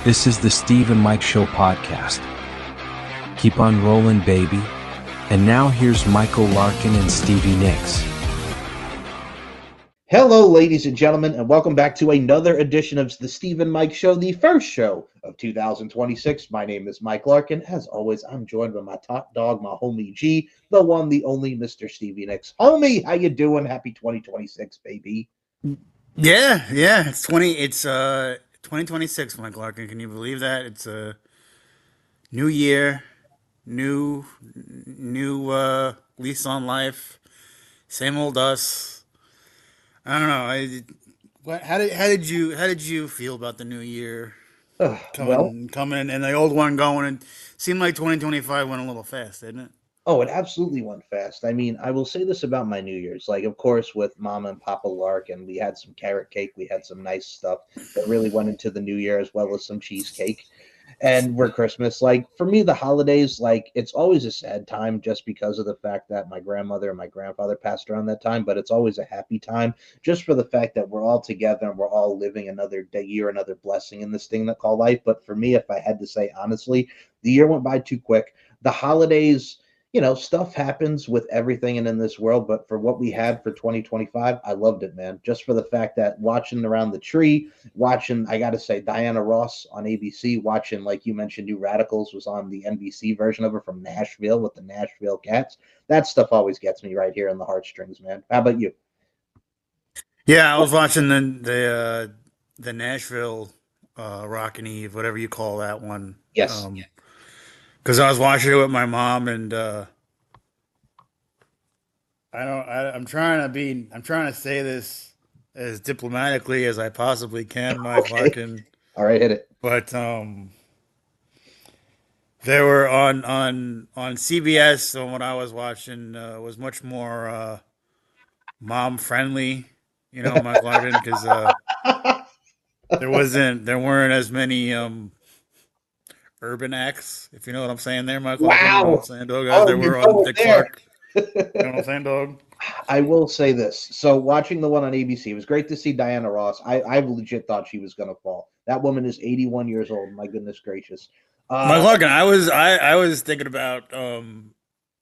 This is the Steve and Mike Show podcast. Keep on rolling, baby. And now here's Michael Larkin and Stevie Nicks. Hello, ladies and gentlemen, and welcome back to another edition of the Steve and Mike Show, the first show of 2026. My name is Mike Larkin. As always, I'm joined by my top dog, my homie G, the one, the only Mr. Stevie Nicks. Homie, how you doing? Happy 2026, baby. Yeah, it's 2026, Mike Larkin. Can you believe that? It's a new year, new lease on life, same old us. I don't know. How did you feel about the new year Well, coming and the old one going? And seemed like 2025 went a little fast, didn't it? oh, it absolutely went fast. I mean, I will say this about my New Year's. Like, of course, with Mama and Papa Larkin, we had some carrot cake. We had some nice stuff that really went into the New Year, as well as some cheesecake. And we're Christmas. Like, for me, the holidays, like, it's always a sad time just because of the fact that my grandmother and my grandfather passed around that time, but it's always a happy time just for the fact that we're all together and we're all living another day, year, another blessing in this thing that called life. But for me, if I had to say honestly, the year went by too quick. The holidays, stuff happens with everything and in this world, but for what we had for 2025, I loved it, man. Just for the fact that watching around the tree, watching, I got to say, Diana Ross on ABC, watching, like you mentioned, New Radicals was on the NBC version of her from Nashville with the Nashville Cats. That stuff always gets me right here in the heartstrings, man. How about you? Yeah, I was watching the Nashville Rockin' Eve, whatever you call that one. Yes. Because I was watching it with my mom, and I'm trying to say this as diplomatically as I possibly can, Mike Okay. Larkin. All right, hit it. But they were on CBS. So what I was watching was much more mom friendly, Mike Larkin, because there weren't as many urban acts, if you know what I'm saying there, Mike Larkin. You know what I'm Wow. saying, dog? As Oh, there you're were on going Dick there. Clark. You know what I'm saying, dog? I will say this. So watching the one on ABC, it was great to see Diana Ross. I legit thought she was gonna fall. That woman is 81 years old. My goodness gracious. Mike Uh Larkin, I was thinking about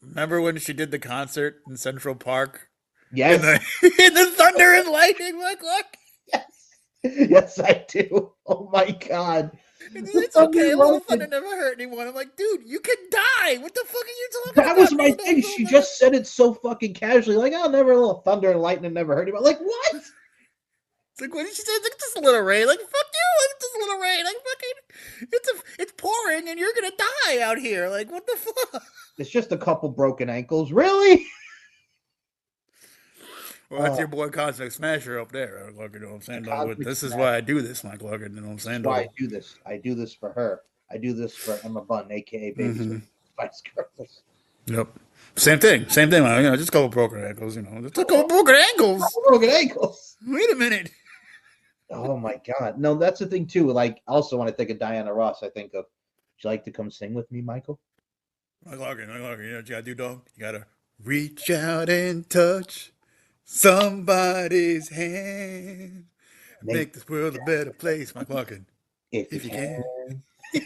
remember when she did the concert in Central Park in yes, the in the thunder and lightning, Mike Larkin? yes, yes, I do. Oh my god. The It's thunder okay. A little lightning. thunder never hurt anyone. I'm like, dude, you can die. What the fuck are you talking That was about, my bro? thing. That'll She never. just said it so fucking casually, like, oh, never a little thunder and lightning never hurt anybody. Like, what? It's like, what did she say? It's like, just a little rain. Like, fuck you. Like, just a little rain. Like, fucking, it's pouring and you're gonna die out here. Like, what the fuck? It's just a couple broken ankles. Really? Well, that's Uh, your boy Cosmic Smasher up there, Mike Larkin. You know what I'm the saying, dog? cosmic This is smash. why I do this, Mike Larkin. You know what I'm This is saying, why I dog? do this. I do this for her. I do this for Emma Bunn, aka Baby Mm-hmm. Spice Girls. Yep. Same thing. Same thing. Just a couple broken ankles. Just a couple broken ankles. Broken ankles. Wait a minute. Oh my god. No, that's the thing too. Like, also when I think of Diana Ross, I think of, would you like to come sing with me, Michael? Mike Larkin. Mike Larkin. You know what you gotta do, dog? You gotta reach out and touch somebody's hand. Make Make this world a better place, Mike Larkin. if you If you can. can.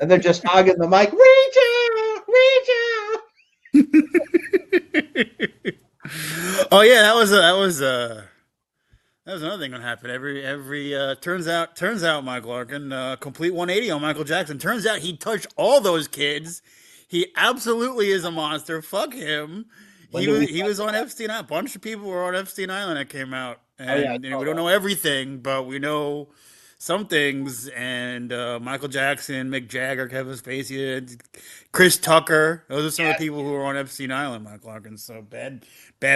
And they're just hogging the mic. Reach out, reach out. Oh yeah, that was another thing that happened. Every turns out Mike Larkin complete 180 on Michael Jackson. Turns out he touched all those kids. He absolutely is a monster. Fuck him. When He did was we he was on Epstein Island. A bunch of people were on Epstein Island that came out, Oh yeah, I and saw we don't that. know everything, but we know some things. And Michael Jackson, Mick Jagger, Kevin Spacey, Chris Tucker. Those are some of the Yes. people who were on Epstein Island, Mike Larkin. So bad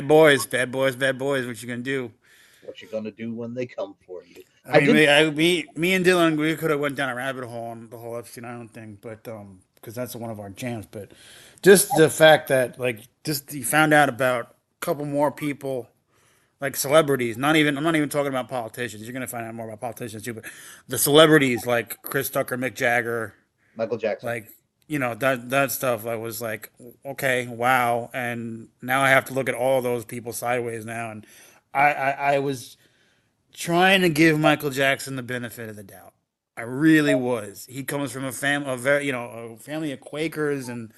boys, bad boys, bad boys. What you gonna do? What you gonna do when they come for you? I I mean, did me and Dylan, we could have went down a rabbit hole on the whole Epstein Island thing, but because that's one of our jams. But just the fact that just you found out about a couple more people, like celebrities. I'm not even talking about politicians. You're gonna find out more about politicians too, but the celebrities like Chris Tucker, Mick Jagger, Michael Jackson. like that stuff. That was like, okay, wow, and now I have to look at all those people sideways now, and I was trying to give Michael Jackson the benefit of the doubt. I really was. He comes from a family, a family of Quakers, and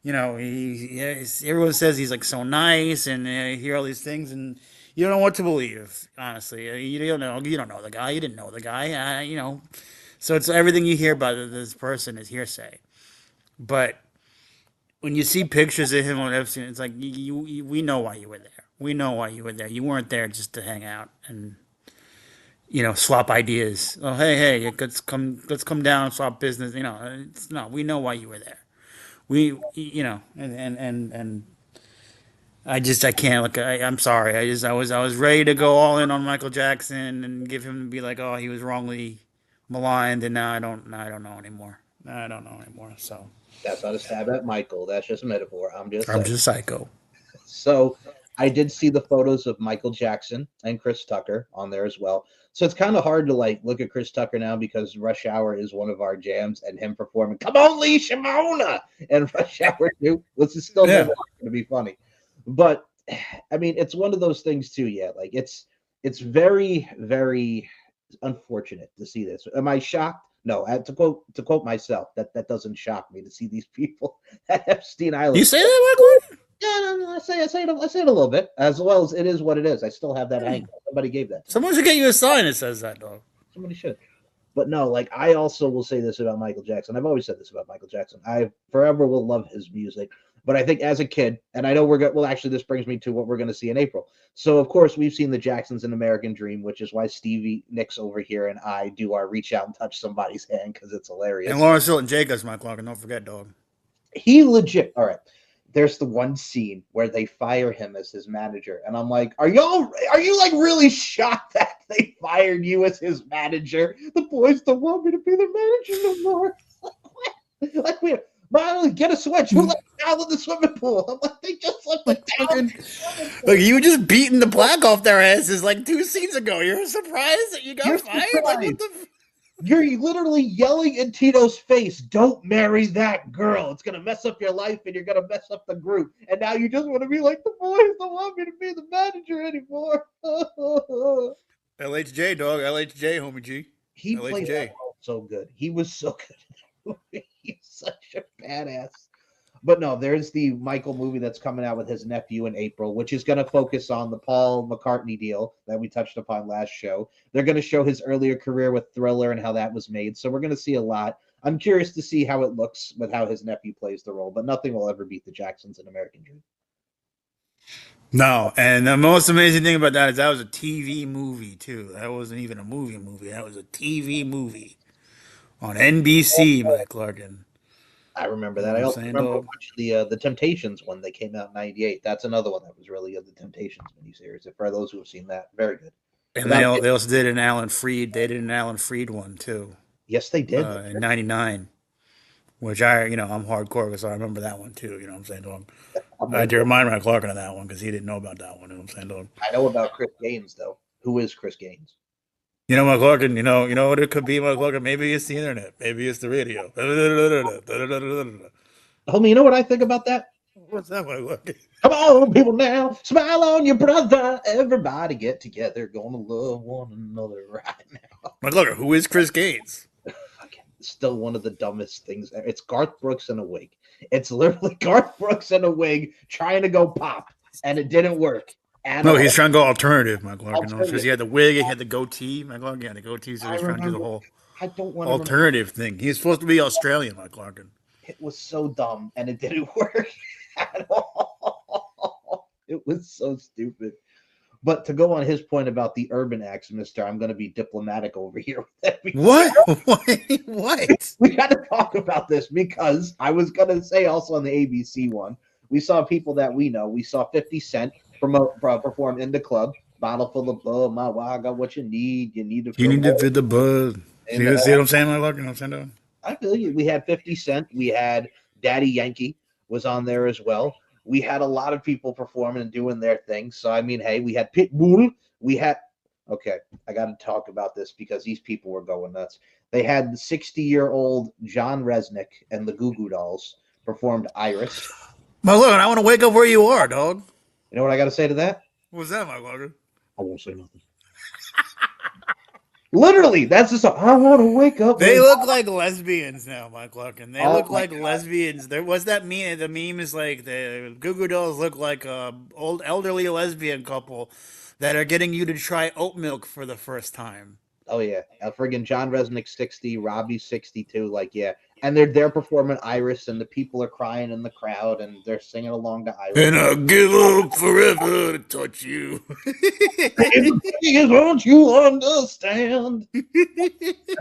everyone says he's like so nice, and you hear all these things, and you don't know what to believe. Honestly, you don't know the guy, you didn't know the guy, So it's everything you hear about this person is hearsay. But when you see pictures of him on Epstein, it's like we know why you were there. We know why you were there. You weren't there just to hang out and swap ideas. Oh, hey, let's come down and swap business. No, we know why you were there. And I can't look. I'm sorry. I was ready to go all in on Michael Jackson and give him to be like, oh, he was wrongly maligned, and now I don't know anymore. Now I don't know anymore. So That's not a stab at Michael. That's just a metaphor. I'm just I'm saying. just psycho. So I did see the photos of Michael Jackson and Chris Tucker on there as well. So it's kind of hard to like look at Chris Tucker now because Rush Hour is one of our jams, and him performing "Come on, Lee Shimona" and Rush Hour 2, which is still Yeah. going to be funny. But I mean, it's one of those things too. Yeah, like it's very very unfortunate to see this. Am I shocked? No. To quote myself, that doesn't shock me to see these people at Epstein Island. You say that, Michael? Yeah, no, I say it a little bit, as well as it is what it is. I still have that angle. Somebody gave that. Someone should get you a sign that says that, dog. Somebody should. But no, like I also will say this about Michael Jackson. I've always said this about Michael Jackson. I forever will love his music. But I think as a kid, and I know we're going. Well, actually, this brings me to what we're going to see in April. So of course we've seen the Jacksons in American Dream, which is why Stevie Nicks over here and I do our reach out and touch somebody's hand because it's hilarious. And Lawrence Hilton Jacobs, Mike Clark, and don't forget, dog. He legit. All right. There's the one scene where they fire him as his manager, and I'm like, are you like really shocked that they fired you as his manager? The boys don't want me to be the manager no more. Like we get a switch. Who let me out of the swimming pool? I'm like, they just left the down. Look, you were just beating the black off their asses like 2 scenes ago. You're surprised that you got You're fired? Like, what surprised. the? You're literally yelling in Tito's face, don't marry that girl. It's going to mess up your life and you're going to mess up the group. And now you just want to be like, the boys don't want me to be the manager anymore. LHJ, dog. LHJ, homie G. He LHJ. played that role so good. He was so good. He's such a badass. But no, there's the Michael movie that's coming out with his nephew in April, which is going to focus on the Paul McCartney deal that we touched upon last show. They're going to show his earlier career with Thriller and how that was made. So we're going to see a lot. I'm curious to see how it looks with how his nephew plays the role, but nothing will ever beat the Jacksons in American Dream. No, and the most amazing thing about that is that was a TV movie too. That wasn't even a movie. That was a TV movie on NBC, Mike Larkin. I remember that. You know I what also I'm saying, remember dog? watching the Temptations one that came out in '98. That's another one that was really good, the Temptations miniseries. For those who have seen that, very good. And they also did an Alan Freed. They did an Alan Freed one too Yes, they did. in '99, which I'm hardcore, so I remember that one too. You know what I'm saying, dog? I had to remind Mike Clark of that one because he didn't know about that one. You know what I'm saying, dog? I know about Chris Gaines though. Who is Chris Gaines? Mike Clark, you know what it could be, Mike Clark? Maybe it's the internet. Maybe it's the radio. Homie, you know what I think about that? What's that, Mike Clark? Come on, people now, smile on your brother. Everybody get together, gonna love one another right now. Mike Clark, who is Chris Gaines? Still one of the dumbest things. It's Garth Brooks in a wig. It's literally Garth Brooks in a wig trying to go pop, and it didn't work. No, he's trying to go alternative, Mike Clark. Alternative. He had the wig, he had the goatee. Mike Clark had the goatee, so he's trying to do the whole I don't want alternative thing. He's supposed to be Australian, Mike Clark. It was so dumb, and it didn't work at all. It was so stupid. But to go on his point about the urban acts, mister, I'm going to be diplomatic over here. What? What? We got to talk about this because I was going to say also on the ABC one, we saw people that we know. We saw 50 Cent perform in the club. Bottle full of bud, my wow, I got what you need. You need to fit the bud. See what I'm saying, Mike Clark? You know what I'm saying? I feel you. We had 50 Cent. We had Daddy Yankee was on there as well. We had a lot of people performing and doing their thing. So, I mean, hey, we had Pitbull. Okay, I got to talk about this because these people were going nuts. They had the 60-year-old John Resnick and the Goo Goo Dolls performed Iris. My Lord, I want to wake up where you are, dog. You know what I got to say to that? What's that, my Lord? I won't say nothing. Literally, that's the song. I want to wake up. They look like lesbians now, Mike Larkin. They Oh look my like lesbians. There was that meme. The meme is like the Goo Goo Dolls look like a old elderly lesbian couple that are getting you to try oat milk for the first time. Oh yeah, friggin' John Resnick 60, Robbie 62, like yeah, and they're performing Iris, and the people are crying in the crowd, and they're singing along to Iris. And I'll give up forever to touch you. Please, won't you understand? And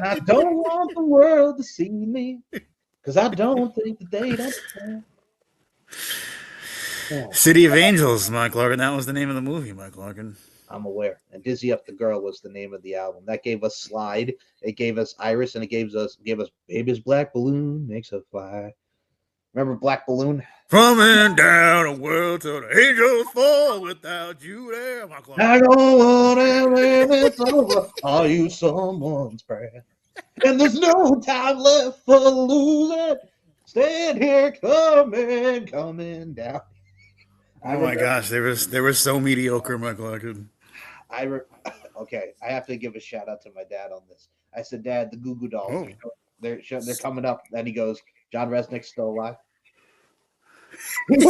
I don't want the world to see me, because I don't think that they'd understand. Oh, City of Angels, Mike Larkin. That was the name of the movie, Mike Larkin. I'm aware. And Dizzy Up the Girl was the name of the album. That gave us Slide, it gave us Iris, and it gave us Baby's Black Balloon Makes Her Fly. Remember Black Balloon? Coming down a world till the angels fall without you there, Mike Larkin. I don't want to live, it's over. Are you someone's friend? And there's no time left for losing. Stand here coming down. Oh my gosh, they were so mediocre, Mike Larkin. Okay, I have to give a shout out to my dad on this. I said, Dad, the Goo Goo Dolls, they're coming up. Then he goes, John Resnick's still alive. And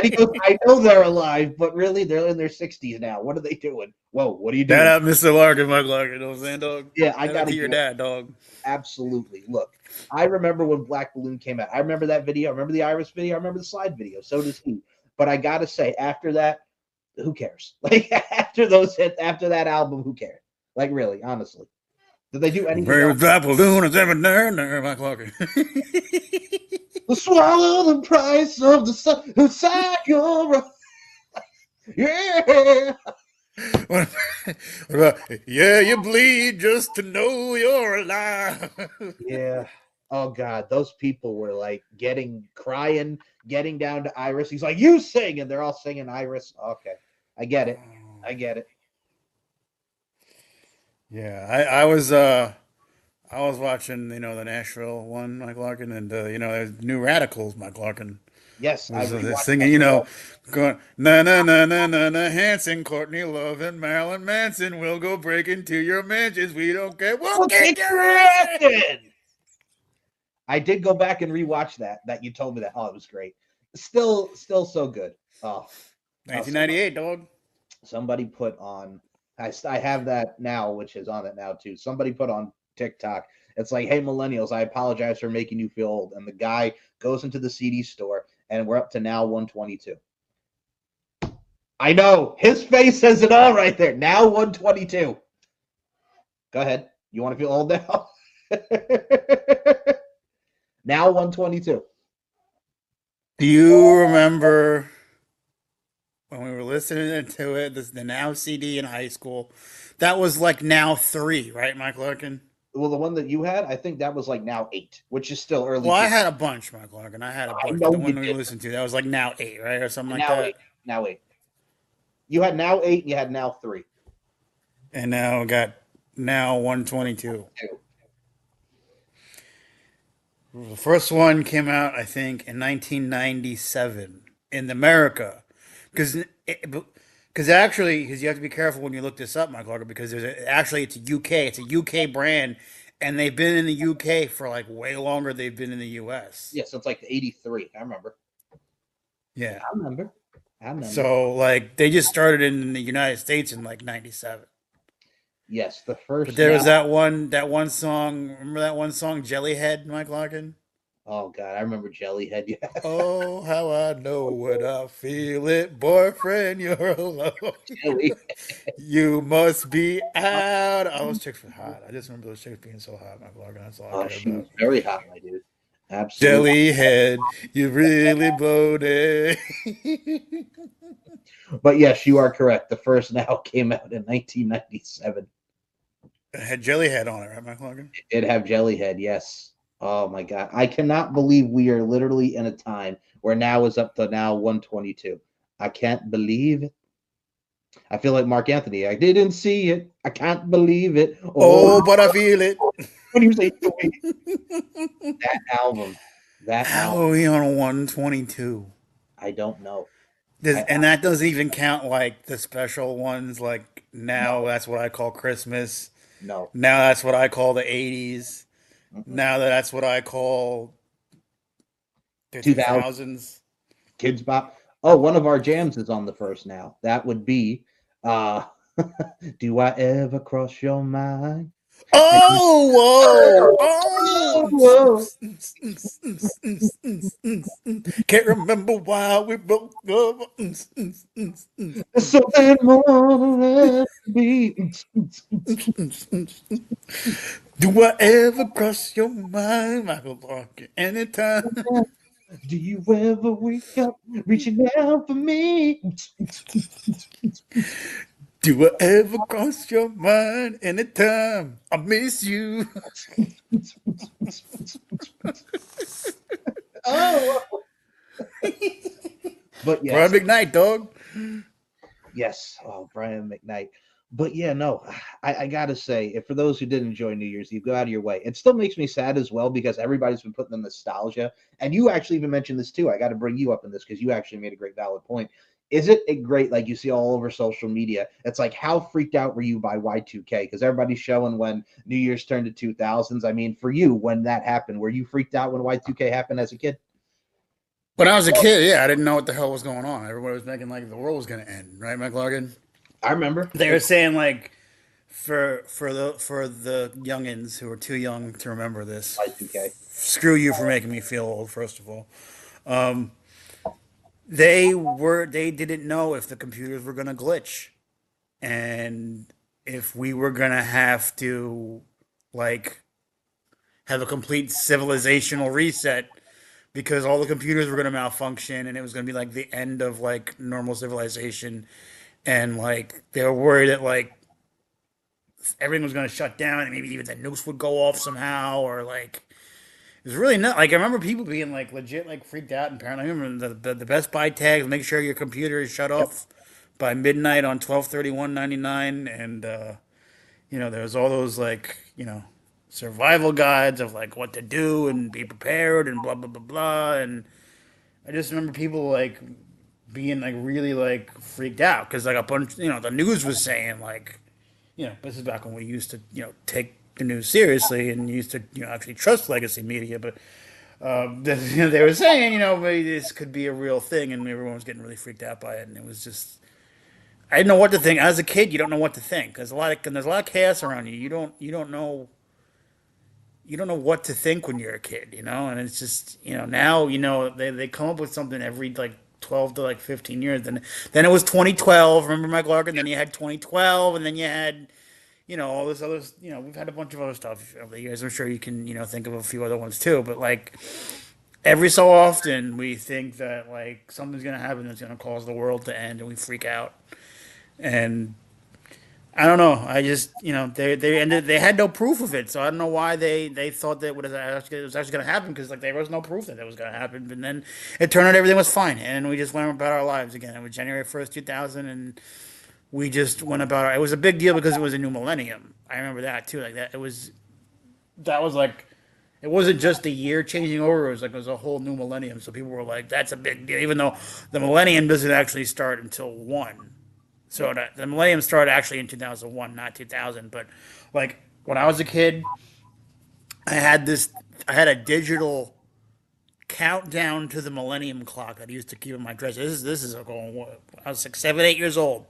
he goes, I know they're alive, but really they're in their 60s now. What are they doing? Whoa, what are you doing? Shout out Mr. Larkin, Mike Larkin. You know what I'm saying, dog? Yeah, I got to your dad, dog. Absolutely. Look, I remember when Black Balloon came out. I remember that video. I remember the Iris video. I remember the Slide video. So does he. But I got to say, after that, who cares? Like, after those hits, after that album, who cared? Like, really, honestly. Did they do anything? Black Balloon is ever there, Mike Larkin. We'll swallow the price of the sun. Yeah. What about, yeah, you bleed just to know you're alive. Yeah. Oh God, those people were like crying, getting down to Iris. He's like, "You sing," and they're all singing Iris. Okay, I get it. Yeah, I was watching, the Nashville one, Mike Larkin, and there's New Radicals, Mike Larkin. Yes, I was singing, going na na na na na na Hanson, Courtney Love, and Marilyn Manson will go break into your mansions. We don't care. We'll kick your ass in. I did go back and rewatch that you told me that. Oh, it was great. Still so good. Oh, 1998, dog. Somebody put on. I have that now, which is on it now too. Somebody put on TikTok. It's like, hey, millennials, I apologize for making you feel old. And the guy goes into the CD store, and we're up to now 122. I know. His face says it all right there. Now 122. Go ahead. You want to feel old now? Now 122. Do you remember when we were listening to it, the Now CD in high school? That was like Now 3, right, Mike Larkin? Well, the one that you had, I think that was like Now 8, which is still early. Well, I had a bunch, Mike Larkin. I had a bunch. The one we listened to, that was like Now 8, right? Or something like that. Now 8. You had Now 8 and you had Now 3. And now got Now 122. The first one came out, I think, in 1997 in America. Because you have to be careful when you look this up, Mike Larkin, because it's a UK. It's a UK brand, and they've been in the UK for like way longer they've been in the US. Yeah, since like 83. I remember. Yeah. I remember. So like they just started in the United States in like 97. Yes, the first. But there was that one song. Remember that one song, Jellyhead, Mike Larkin? Oh God, I remember Jellyhead. Yeah. Oh, how I know what I feel it, boyfriend, you're alone. You must be out. Oh, those chicks were hot. I just remember those chicks being so hot, Mike Larkin. That's all I care she about. was very hot, my dude. Absolutely. Jellyhead, you really blowed it. But yes, you are correct. The first Now came out in 1997. It had Jellyhead on it, right, Mike Larkin? It had Jellyhead, yes. Oh my God. I cannot believe we are literally in a time where Now is up to now 122. I can't believe it. I feel like Mark Anthony. I didn't see it. I can't believe it. Oh, but I feel it. What do you say? That album. How are we on 122? I don't know. And that doesn't even count like the special ones like Now that's what I call Christmas. No. Now that's what I call the 80s. Now that's what I call the 2000 2000s. Kids Bop. Oh, one of our jams is on the first now. That would be Do I Ever Cross Your Mind? Oh, whoa, Whoa. Can't remember why we broke up. There's something more to be. Do I ever cross your mind, Michael Larkin? Anytime. Do you ever wake up reaching out for me? Do I ever cross your mind? Anytime. I miss you. Oh. But yes. Brian McKnight, dog. Yes. Oh, Brian McKnight. But yeah, no, I gotta say, if for those who did enjoy New Year's Eve, go out of your way. It still makes me sad as well because everybody's been putting the nostalgia, and you actually even mentioned this too. I got to bring you up in this because you actually made a great valid point. Is it a great, like you see all over social media? It's like, how freaked out were you by Y2K? Because everybody's showing when New Year's turned to 2000s. I mean, for you, when that happened, were you freaked out when Y2K happened as a kid? When I was a kid, yeah, I didn't know what the hell was going on. Everybody was making like the world was going to end, right, McLaughlin? I remember They were saying like for the youngins who are too young to remember this. Y2K. Screw you for making me feel old. First of all, they didn't know if the computers were going to glitch, and if we were going to have to like have a complete civilizational reset because all the computers were going to malfunction and it was going to be like the end of like normal civilization, and like they were worried that like everything was going to shut down and maybe even the nukes would go off somehow, or like it was really not like I remember people being like legit like freaked out and paranoid. I remember the Best Buy tags, make sure your computer is shut off by midnight on 12/31/99, and there was all those like survival guides of like what to do and be prepared and blah blah blah blah. And I just remember people like being like really like freaked out because like a bunch the news was saying like this is back when we used to take the news seriously and used to actually trust legacy media, but they were saying maybe this could be a real thing, and everyone was getting really freaked out by it, and it was just I didn't know what to think. As a kid, you don't know what to think. There's a lot of chaos around you. You don't know what to think when you're a kid, and it's just now they come up with something every like 12 to like 15 years. Then it was 2012. Remember Mike Larkin? Then you had 2012, and then you had all this other. We've had a bunch of other stuff over the years. I'm sure you can think of a few other ones too. But like every so often, we think that like something's gonna happen that's gonna cause the world to end, and we freak out. And I don't know. I just they had no proof of it, so I don't know why they thought that it was actually going to happen, because like there was no proof that it was going to happen. And then it turned out everything was fine, and we just went about our lives again. It was January 1st, 2000, and we just went about it was a big deal because it was a new millennium. I remember that too. Like that was like it wasn't just a year changing over. It was a whole new millennium. So people were like, "That's a big deal," even though the millennium doesn't actually start until 1. So the millennium started actually in 2001, not 2000. But like when I was a kid, I had a digital countdown to the millennium clock that I used to keep in my dresser. This is going. I was like 7, 8 years old.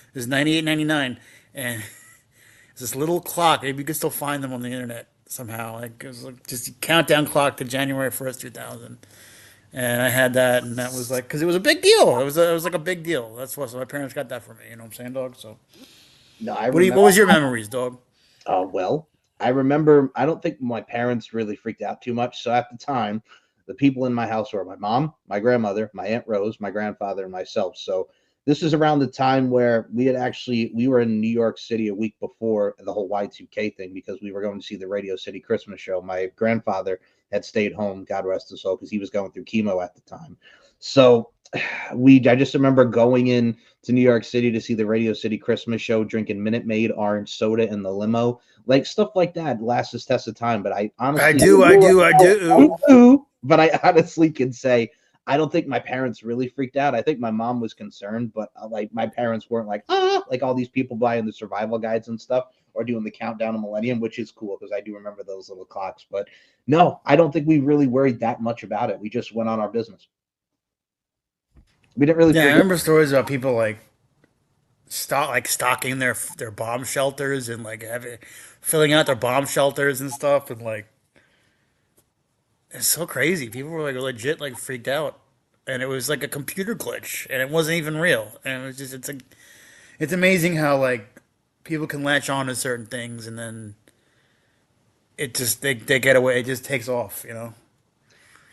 It was 98, 99, and it's this little clock. Maybe you can still find them on the internet somehow. Like it was like just a countdown clock to January 1st, 2000. And I had that, and that was like, because it was a big deal. It was like a big deal. That's what. So my parents got that for me. You know what I'm saying, dog? So, No, what was your memories, dog? Well, I remember. I don't think my parents really freaked out too much. So at the time, the people in my house were my mom, my grandmother, my Aunt Rose, my grandfather, and myself. So this is around the time where we were in New York City a week before the whole Y2K thing, because we were going to see the Radio City Christmas show. My grandfather had stayed home, God rest his soul, because he was going through chemo at the time. So I just remember going in to New York City to see the Radio City Christmas show, drinking Minute Maid orange soda in the limo, like stuff like that lasts this test of time. But I honestly, I do. But I honestly can say I don't think my parents really freaked out. I think my mom was concerned, but like my parents weren't like like all these people buying the survival guides and stuff or doing the countdown of Millennium, which is cool because I do remember those little clocks. But no, I don't think we really worried that much about it. We just went on our business. We didn't really. Yeah, I Freak remember stories about people like stocking their bomb shelters and like filling out their bomb shelters and stuff, and like it's so crazy. People were like legit like freaked out, and it was like a computer glitch, and it wasn't even real. And it was just it's amazing how like people can latch on to certain things, and then it just they get away. It just takes off, you know.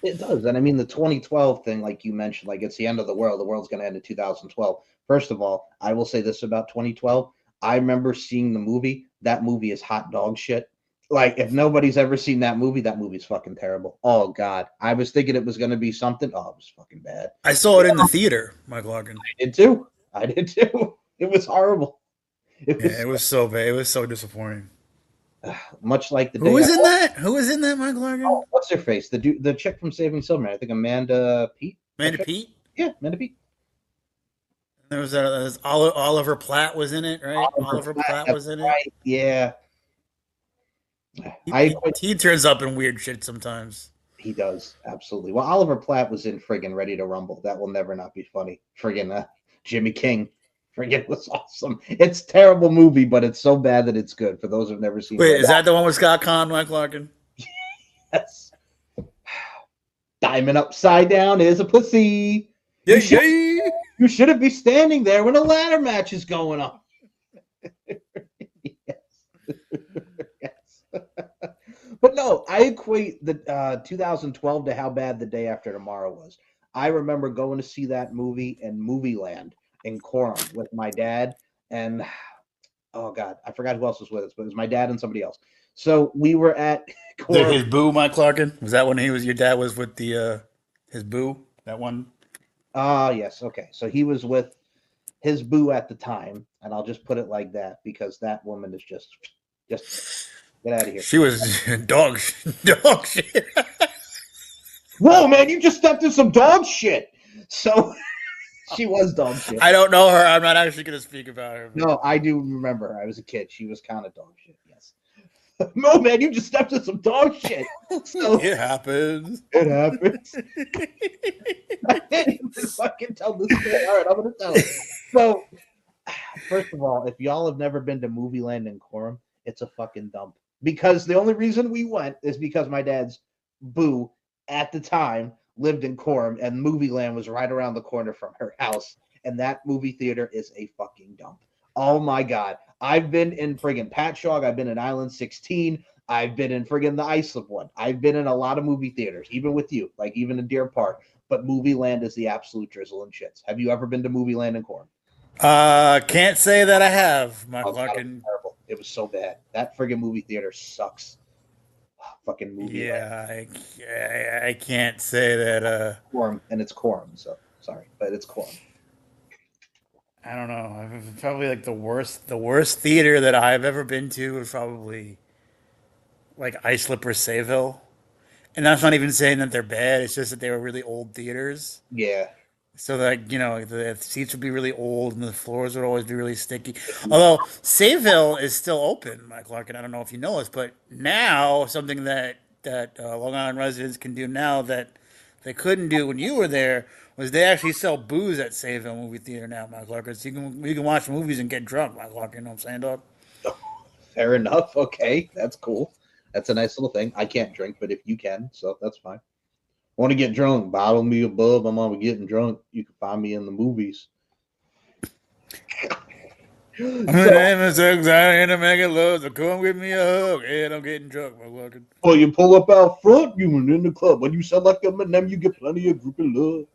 It does. And I mean, the 2012 thing, like you mentioned, like it's the end of the world. The world's going to end in 2012. First of all, I will say this about 2012. I remember seeing the movie. That movie is hot dog shit. Like, if nobody's ever seen that movie's fucking terrible. Oh, God. I was thinking it was going to be something. Oh, it was fucking bad. I saw it in the theater, Mike Larkin. I did too. I did too. It was horrible. It was, Yeah, it was so bad. It was so disappointing. much like the Who day. was in that? Who was in that, Mike Larkin? Oh, what's her face? The chick from Saving Silverman. I think Amanda Pete. Amanda Pete? Yeah, Amanda Pete. There was Oliver Platt was in it, right? Oliver Platt was in it. Right. Yeah. He turns up in weird shit sometimes. He does, absolutely. Well, Oliver Platt was in friggin' Ready to Rumble. That will never not be funny. Friggin' Jimmy King. Friggin' was awesome. It's a terrible movie, but it's so bad that it's good. For those who've never seen it. Wait, is that the one with Scott Conn, Mike Larkin? Yes. Diamond upside down is a pussy. Yeah, You shouldn't be standing there when a ladder match is going on. Yes. Yes. But no, I equate the 2012 to how bad The Day After Tomorrow was. I remember going to see that movie in Movie Land in Coram with my dad, and oh God, I forgot who else was with us, but it was my dad and somebody else. So we were at Coram. His boo, Mike Larkin? Was that when your dad was with the his boo? That one? Yes. Okay. So he was with his boo at the time, and I'll just put it like that because that woman is just get out of here. She was dog shit. Whoa, man, you just stepped in some dog shit. So she was dog shit. I don't know her. I'm not actually going to speak about her. No, I do remember her. I was a kid. She was kind of dog shit. Yes. No, man, you just stepped in some dog shit. So, it happens. It happens. I can't even fucking tell this story. All right, I'm going to tell it. So, first of all, if y'all have never been to Movie Land in Coram, it's a fucking dump. Because the only reason we went is because my dad's boo at the time lived in Coram, and Movie Land was right around the corner from her house. And that movie theater is a fucking dump. Oh my God. I've been in friggin' Patchogue. I've been in Island 16. I've been in friggin' the Islip one. I've been in a lot of movie theaters, even with you, like even in Deer Park. But Movie Land is the absolute drizzle and shits. Have you ever been to Movie Land in Coram? Can't say that I have, Mike Larkin. Terrible. It was so bad. That friggin' movie theater sucks. Fucking movie. Yeah, I can't say that. Coram, and it's Coram, so sorry, but it's Coram. I don't know. Probably like the worst theater that I've ever been to was probably like Islip or Sayville. And that's not even saying that they're bad. It's just that they were really old theaters. Yeah. So that, the seats would be really old and the floors would always be really sticky. Although Sayville is still open, Mike Larkin. I don't know if you know this, but now something that Long Island residents can do now that they couldn't do when you were there was they actually sell booze at Sayville movie theater now, Mike Larkin. So you can watch movies and get drunk, Mike Larkin. You know what I'm saying, dog? Fair enough. Okay, that's cool. That's a nice little thing. I can't drink, but if you can, so that's fine. Want to get drunk? Bottle me above. I'm on getting drunk. You can find me in the movies. I'm so excited to make it love. So come give me a hug. And I'm getting drunk, Mike Larkin. Well, you pull up out front, you in the club. When you sound like Eminem, you get plenty of group of love.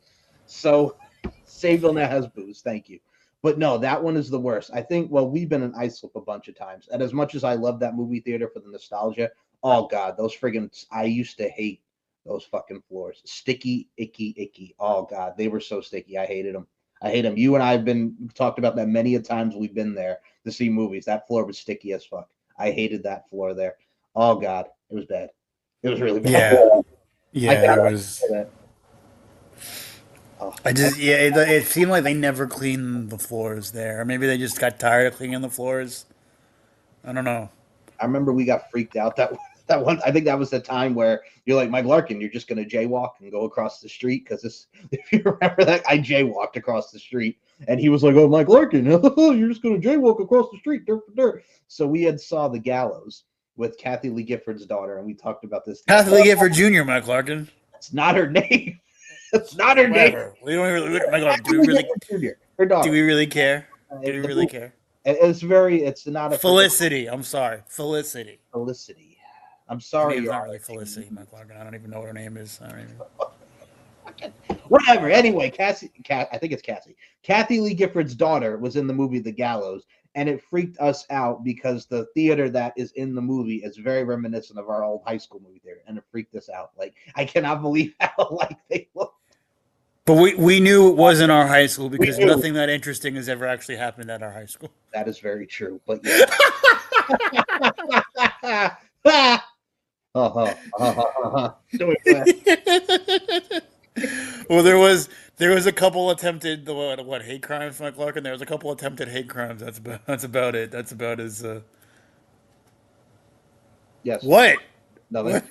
So, Sayville now has booze. Thank you. But no, that one is the worst. I think, we've been in Islip a bunch of times. And as much as I love that movie theater for the nostalgia, oh, God, those friggin' I used to hate those fucking floors. Sticky, icky. Oh, God, they were so sticky. I hated them. You and I have talked about that many a times we've been there to see movies. That floor was sticky as fuck. I hated that floor there. Oh, God, it was bad. It was really bad. Yeah, it was. Oh, it seemed like they never cleaned the floors there. Or maybe they just got tired of cleaning the floors. I don't know. I remember we got freaked out that one. I think that was the time where you're like, Mike Larkin, you're just gonna jaywalk and go across the street because this. If you remember that, I jaywalked across the street, and he was like, "Oh, Mike Larkin, you're just gonna jaywalk across the street." So we had saw The Gallows with Kathy Lee Gifford's daughter, and we talked about this. Kathy Lee Gifford Jr., Mike Larkin. It's not her name. It's not her name. Whatever. We don't really. Mike Larkin, do we really? Her daughter. Do we really care? Do we really care? It's not a Felicity. I'm sorry, Felicity. Felicity. I'm sorry. It's not really Felicity, Mike Larkin. I don't even know what her name is. I don't even. Whatever. Anyway, I think it's Cassie. Kathy Lee Gifford's daughter was in the movie The Gallows, and it freaked us out because the theater that is in the movie is very reminiscent of our old high school movie theater, and it freaked us out. Like, I cannot believe how like they look. But we knew it wasn't our high school because nothing that interesting has ever actually happened at our high school. That is very true. But yeah. Well, there was a couple attempted what hate crimes, Mike Larkin. There was a couple attempted hate crimes. That's about it. That's about as. Yes. What? Nothing.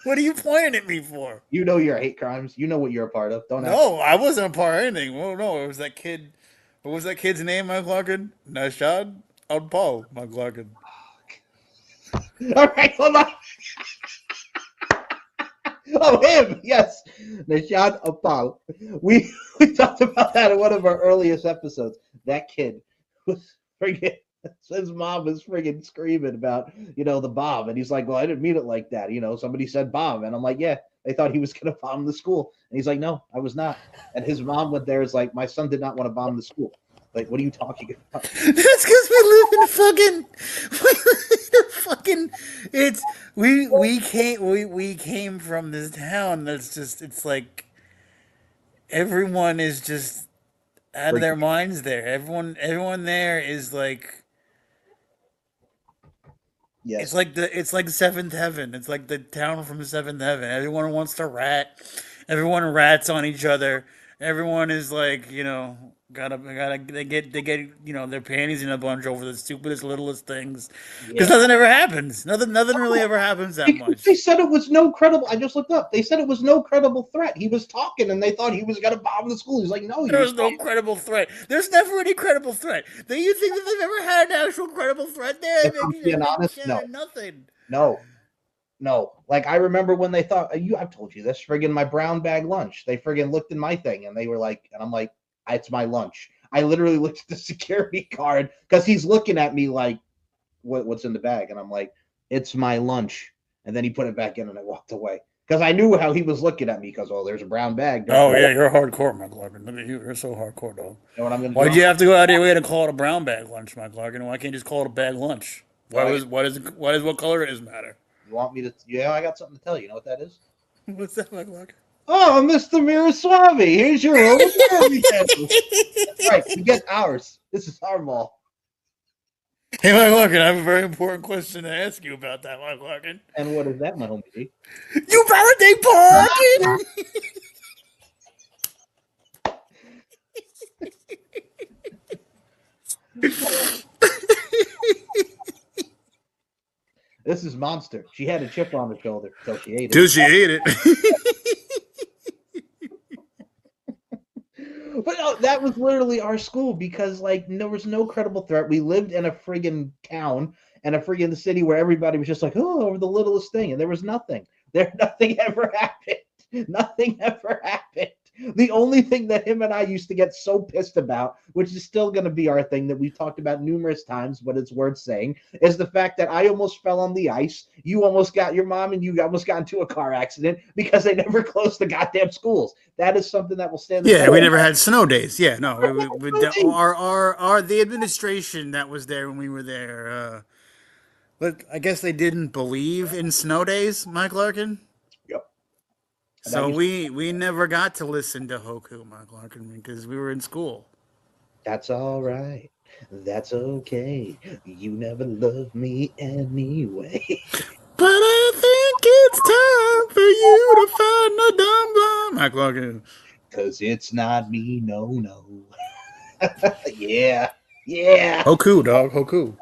What are you pointing at me for? You know your hate crimes. You know what you're a part of. Don't. No, I wasn't a part of anything. Well, no, it was that kid. What was that kid's name, Mike Larkin? Nashad Paul, Mike Larkin. All right, hold on. Oh, him, yes. Nashad Apal. We talked about that in one of our earliest episodes. That kid was friggin', his mom was friggin' screaming about, the bomb. And he's like, well, I didn't mean it like that. Somebody said bomb. And I'm like, yeah, they thought he was going to bomb the school. And he's like, no, I was not. And his mom went there, is like, my son did not want to bomb the school. Like, what are you talking about? That's because we live in we came from this town that's just, it's like everyone is just out of their minds there. Everyone there is like, yes. It's like Seventh Heaven. It's like the town from Seventh Heaven. Everyone wants to rat. Everyone rats on each other. Everyone is like, they get their panties in a bunch over the stupidest, littlest things because nothing ever happens. Nothing really ever happens that much. They said it was no credible. I just looked up. They said it was no credible threat. He was talking, and they thought he was going to bomb the school. He's like, no, there was no credible threat. There's never any credible threat. Do you think that they've ever had an actual credible threat there? If I'm being honest, no, nothing. No. Like, I remember when they thought, I've told you this, friggin' my brown bag lunch. They friggin' looked in my thing, and they were like, and I'm like, it's my lunch. I literally looked at the security guard because he's looking at me like, what's in the bag? And I'm like, it's my lunch. And then he put it back in, and I walked away because I knew how he was looking at me because, there's a brown bag. Oh, yeah, you're hardcore, Mike Larkin. Look at you. You're so hardcore, dog. You know what I'm gonna Why'd you have to go out of your way to call it a brown bag lunch, Mike Larkin? Why can't you just call it a bag lunch? What color does matter? You want me to? Yeah, I got something to tell you. You know what that is? What's that, Mike Larkin? Oh, Mr. Miraswamy, here's your own All right, we get ours. This is our mall. Hey, Mike Larkin, I have a very important question to ask you about that, Mike Larkin. And what is that, my homie G? You validate parking! This is Monster. She had a chip on her shoulder until she ate it. Till she ate it. But no, that was literally our school because, there was no credible threat. We lived in a friggin' town and a friggin' city where everybody was just like, oh, over the littlest thing. And there was nothing. Nothing ever happened. Nothing ever happened. The only thing that him and I used to get so pissed about, which is still going to be our thing that we've talked about numerous times, but it's worth saying, is the fact that I almost fell on the ice. Your mom and you almost got into a car accident because they never closed the goddamn schools. That is something that will stand. Yeah, we never had snow days. Yeah, no, the administration that was there when we were there. But I guess they didn't believe in snow days, Mike Larkin. So we never got to listen to Hoku, Mike Larkin, because we were in school. That's all right. That's okay. You never loved me anyway. But I think it's time for you to find a dumb blonde. Mike Larkin. 'Cause it's not me, no, no. Yeah, yeah. Hoku, dog. Hoku.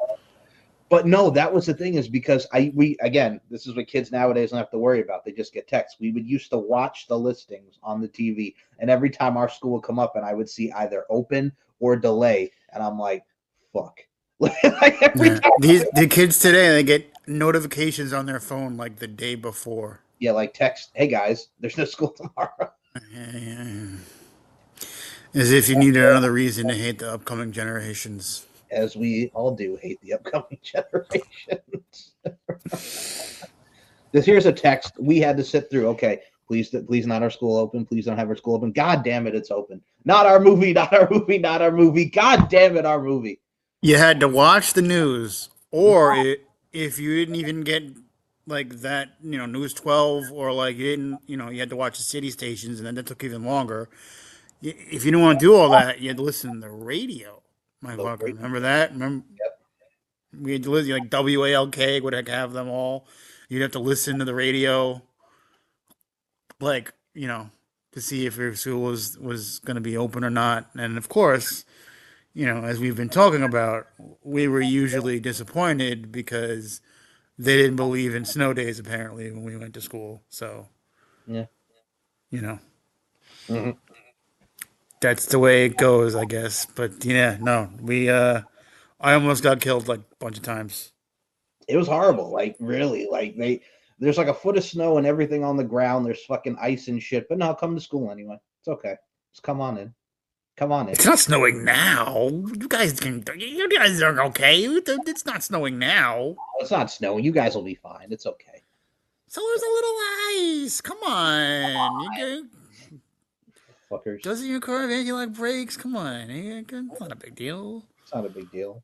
But no, that was the thing is because we again, this is what kids nowadays don't have to worry about. They just get texts. We would used to watch the listings on the TV, and every time our school would come up, and I would see either open or delay, and I'm like, fuck. Like every Yeah. time, The kids today, they get notifications on their phone like the day before. yeah, like text, hey guys, there's no school tomorrow. As if you needed another reason to hate the upcoming generations. As we all do hate the upcoming generations. Here's a text we had to sit through. Okay, please not our school open. Please don't have our school open. God damn it, it's open. Not our movie, not our movie, not our movie. God damn it, our movie. You had to watch the news, or if you didn't even get like that, News 12, or like you didn't, you had to watch the city stations, and then that took even longer. If you didn't want to do all that, you had to listen to the radio. My fucker, remember that? Remember? Yep. We had to listen, like WALK would have them all. You'd have to listen to the radio, like, to see if your school was going to be open or not. And of course, as we've been talking about, we were usually disappointed because they didn't believe in snow days apparently when we went to school. So, yeah, mm-hmm. That's the way it goes, I guess. But yeah, no, I almost got killed like a bunch of times. It was horrible. Like really, like there's like a foot of snow and everything on the ground. There's fucking ice and shit. But no, come to school anyway. It's okay. Just come on in. Come on in. It's not snowing now. You guys are okay. It's not snowing now. It's not snowing. You guys will be fine. It's okay. So there's a little ice. Come on. You fuckers. Doesn't your car have anti-lock brakes? Come on. It's not a big deal. It's not a big deal.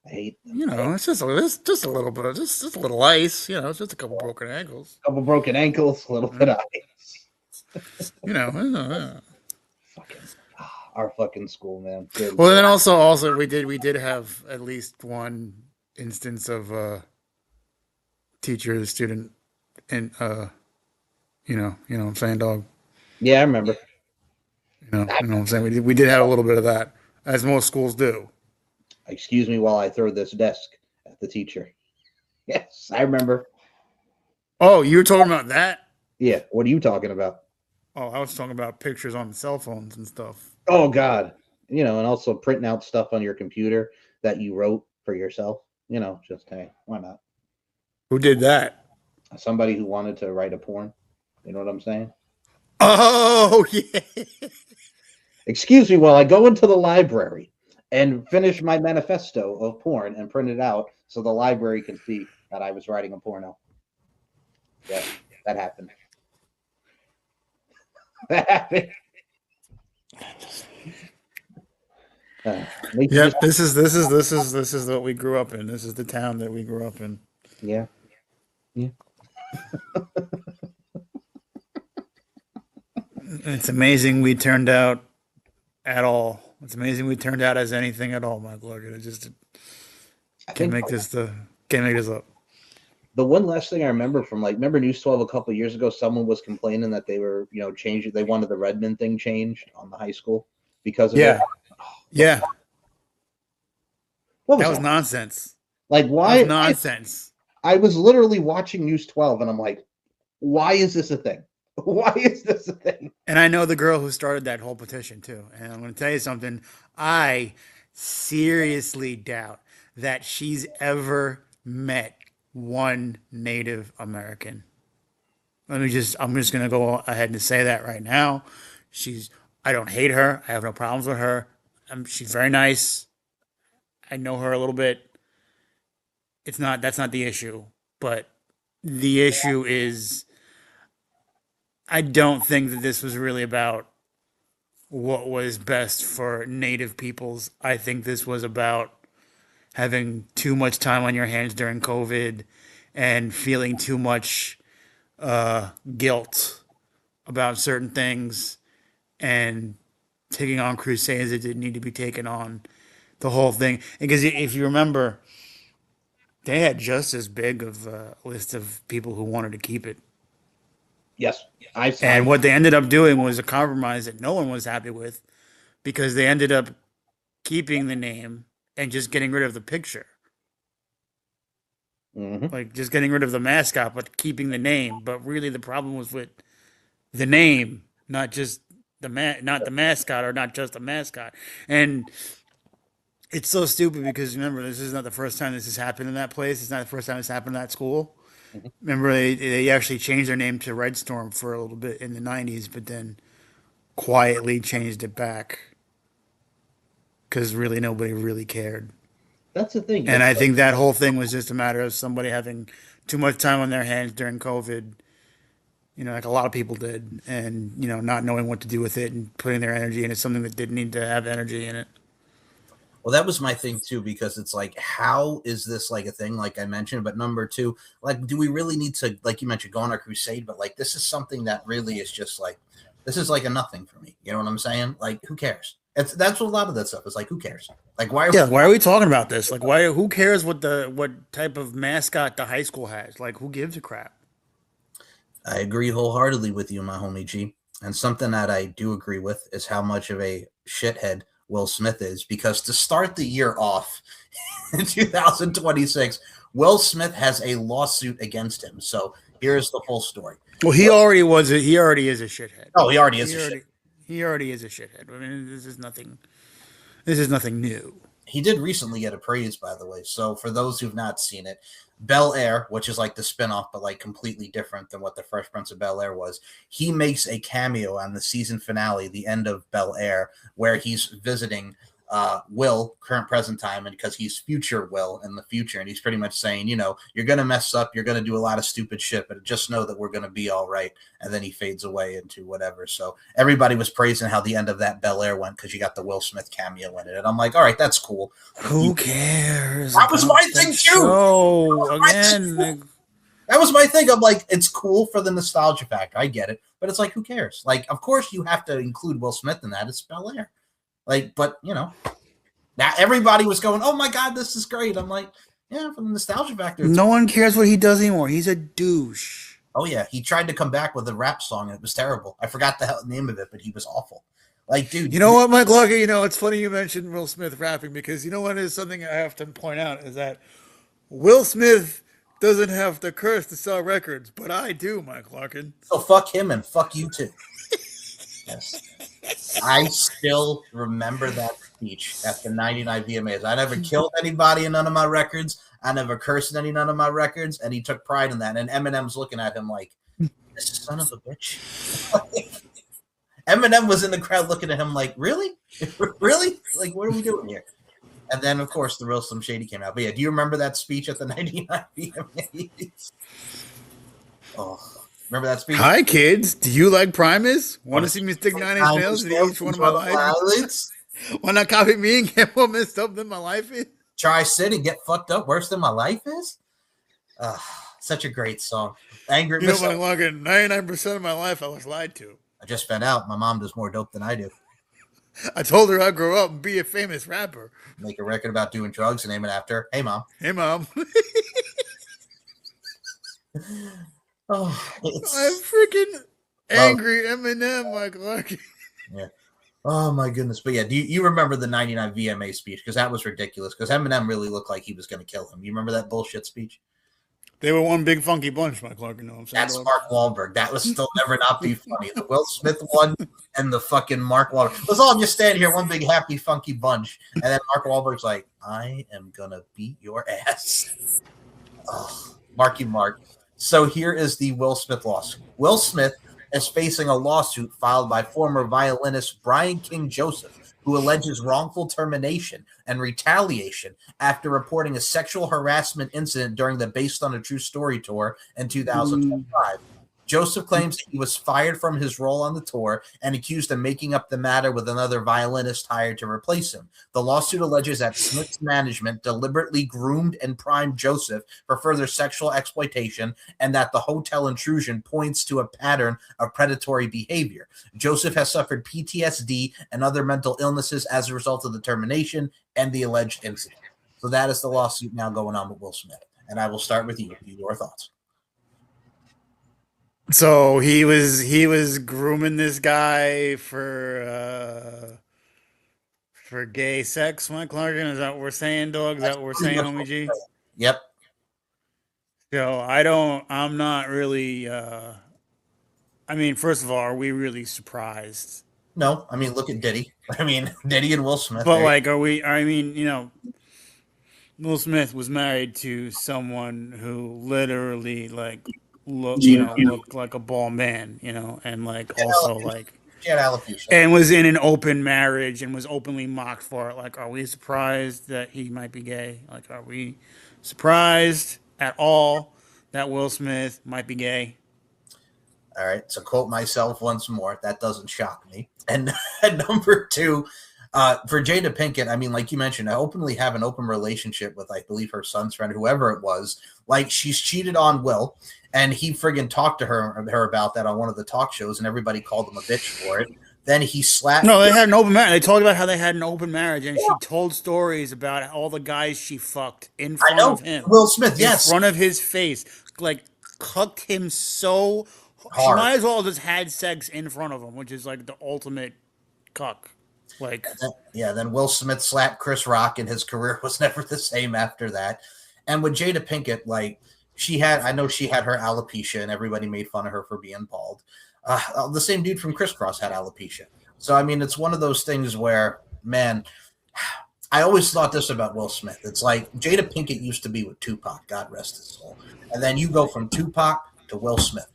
I hate them. It's just a little bit, just a little ice. It's just a couple broken ankles. A little bit of ice. Fucking our fucking school, man. Good. Well, then also we did have at least one instance of teacher student, and you know what I'm saying, dog. Yeah, I remember. You know what I'm saying. We did have a little bit of that, as most schools do. Excuse me while I throw this desk at the teacher. Yes, I remember. Oh, you were talking about that? Yeah. What are you talking about? Oh, I was talking about pictures on the cell phones and stuff. Oh God. And also printing out stuff on your computer that you wrote for yourself. Just hey, why not? Who did that? Somebody who wanted to write a porn. You know what I'm saying? Oh yeah. Excuse me while I go into the library and finish my manifesto of porn and print it out so the library can see that I was writing a porno. Yeah, that happened. That happened. Yep, this is what we grew up in. This is the town that we grew up in. Yeah. It's amazing we turned out at all. It's amazing we turned out as anything at all, Mike Logan. It just can't make this up. The one last thing I remember from remember News 12 a couple of years ago, someone was complaining that they were, changing. They wanted the Redmond thing changed on the high school because of it. Yeah. What was that? Nonsense. Like why? Nonsense. I was literally watching News 12 and I'm like, why is this a thing? Why is this a thing? And I know the girl who started that whole petition too. And I'm going to tell you something. I seriously doubt that she's ever met one Native American. I'm just going to go ahead and say that right now. I don't hate her. I have no problems with her. She's very nice. I know her a little bit. That's not the issue. But the issue is, I don't think that this was really about what was best for Native peoples. I think this was about having too much time on your hands during COVID and feeling too much guilt about certain things and taking on crusades that didn't need to be taken on. The whole thing. Because if you remember, they had just as big of a list of people who wanted to keep it. Yes, And what they ended up doing was a compromise that no one was happy with, because they ended up keeping the name and just getting rid of the picture. Mm-hmm. Like just getting rid of the mascot, but keeping the name. But really, the problem was with the name, not just not the mascot, or not just the mascot. And it's so stupid because remember, this is not the first time this has happened in that place. It's not the first time it's happened in that school. Mm-hmm. Remember, they actually changed their name to Red Storm for a little bit in the '90s, but then quietly changed it back because really nobody really cared. That's the thing. And I think that whole thing was just a matter of somebody having too much time on their hands during COVID, like a lot of people did, and, not knowing what to do with it and putting their energy into something that didn't need to have energy in it. Well, that was my thing too, because it's like, how is this like a thing, like I mentioned? But number two, like, do we really need to, like you mentioned, go on a crusade? But like, this is something that really is just like, this is like a nothing for me. You know what I'm saying? Like, who cares? That's what a lot of that stuff is like. Who cares? Like, why are we talking about this? Like, why? Who cares what type of mascot the high school has? Like, who gives a crap? I agree wholeheartedly with you, my homie G. And something that I do agree with is how much of a shithead Will Smith is, because to start the year off in 2026, Will Smith has a lawsuit against him. So here's the full story. Well, he already is a shithead. Oh, he already is a shithead. He already is a shithead. I mean, this is nothing new. He did recently get appraised, by the way. So for those who've not seen it, Bel Air, which is like the spinoff, but like completely different than what the Fresh Prince of Bel Air was, he makes a cameo on the season finale, the end of Bel Air, where he's visiting Will, current present time, and because he's future Will in the future, and he's pretty much saying, you're going to mess up, you're going to do a lot of stupid shit, but just know that we're going to be all right. And then he fades away into whatever. So everybody was praising how the end of that Bel Air went, because you got the Will Smith cameo in it. And I'm like, all right, that's cool. Who cares? That was my thing too. That was my thing. I'm like, it's cool for the nostalgia factor. I get it. But it's like, who cares? Like, of course you have to include Will Smith in that. It's Bel Air. Like, but, now everybody was going, oh, my God, this is great. I'm like, yeah, for the nostalgia factor. No one cares what he does anymore. He's a douche. Oh, yeah. He tried to come back with a rap song, and it was terrible. I forgot the name of it, but he was awful. Like, dude. You know what, Mike Locker? It's funny you mentioned Will Smith rapping, because you know what is something I have to point out is that Will Smith doesn't have to curse to sell records, but I do, Mike Larkin. So fuck him and fuck you too. Yes. I still remember that speech at the 99 VMAs. I never killed anybody in none of my records. I never cursed in none of my records, and he took pride in that. And Eminem's looking at him like, this son of a bitch. Eminem was in the crowd looking at him like, really? Really? Like, what are we doing here? And then, of course, the real Slim Shady came out. But yeah, do you remember that speech at the 99 VMAs? Oh. Remember that speech? Hi, kids. Do you like Primus? Want to see me stick 9 inch nails in each one of my life? Want to copy me and get more messed up than my life is? Try sit and get fucked up worse than my life is? Such a great song. Angry. You know what, Logan? 99% of my life I was lied to. I just found out my mom does more dope than I do. I told her I'd grow up and be a famous rapper. Make a record about doing drugs and name it after her. Hey, Mom. Hey, Mom. Oh, I'm freaking angry Eminem, Mike Larkin. Yeah. Oh, my goodness. But yeah, do you remember the 99 VMA speech? Because that was ridiculous. Because Eminem really looked like he was going to kill him. You remember that bullshit speech? They were one big funky bunch, Mike Larkin. You know what I'm saying? That's Mark Wahlberg. That was still never not be funny. The Will Smith one and the fucking Mark Wahlberg. Let's all just stand here, one big happy funky bunch. And then Mark Wahlberg's like, I am going to beat your ass. Oh, Marky Mark. So here is the Will Smith lawsuit. Will Smith is facing a lawsuit filed by former violinist Brian King Joseph, who alleges wrongful termination and retaliation after reporting a sexual harassment incident during the Based on a True Story tour in 2025. Joseph claims that he was fired from his role on the tour and accused of making up the matter with another violinist hired to replace him. The lawsuit alleges that Smith's management deliberately groomed and primed Joseph for further sexual exploitation, and that the hotel intrusion points to a pattern of predatory behavior. Joseph has suffered PTSD and other mental illnesses as a result of the termination and the alleged incident. So that is the lawsuit now going on with Will Smith. And I will start with you. Your thoughts. So he was grooming this guy for gay sex, Mike Larkin. Is that what we're saying, dog? Is That's that what we're pretty saying, much homie what G? we're saying. Yep. So I'm not really I mean, first of all, are we really surprised? No, I mean, look at Diddy. I mean, Diddy and Will Smith. But There. like, I mean, Will Smith was married to someone who literally looked like a ball man, and like She had also alopecia. like She had alopecia. and was in an open marriage and was openly mocked for it. Like, are we surprised that he might be gay? Like, are we surprised at all that Will Smith might be gay? All right. So quote myself once more. That doesn't shock me. And, and number two, for Jada Pinkett, I mean, like you mentioned, I openly have an open relationship with, I believe, her son's friend, whoever it was. Like, she's cheated on Will, and he friggin' talked to her about that on one of the talk shows, and everybody called him a bitch for it. Then he slapped. No, they had an open marriage. They talked about how they had an open marriage, and she told stories about all the guys she fucked in I front know of him, Will Smith. in Yes, front of his face, like cucked him so. She hard. might as well have just had sex in front of him, which is like the ultimate cuck. Like, Yeah, then Will Smith slapped Chris Rock, and his career was never the same after that. And with Jada Pinkett, like, I know she had her alopecia, and everybody made fun of her for being bald. The same dude from Criss Cross had alopecia. So, I mean, it's one of those things where, man, I always thought this about Will Smith. It's like Jada Pinkett used to be with Tupac, God rest his soul. And then you go from Tupac to Will Smith.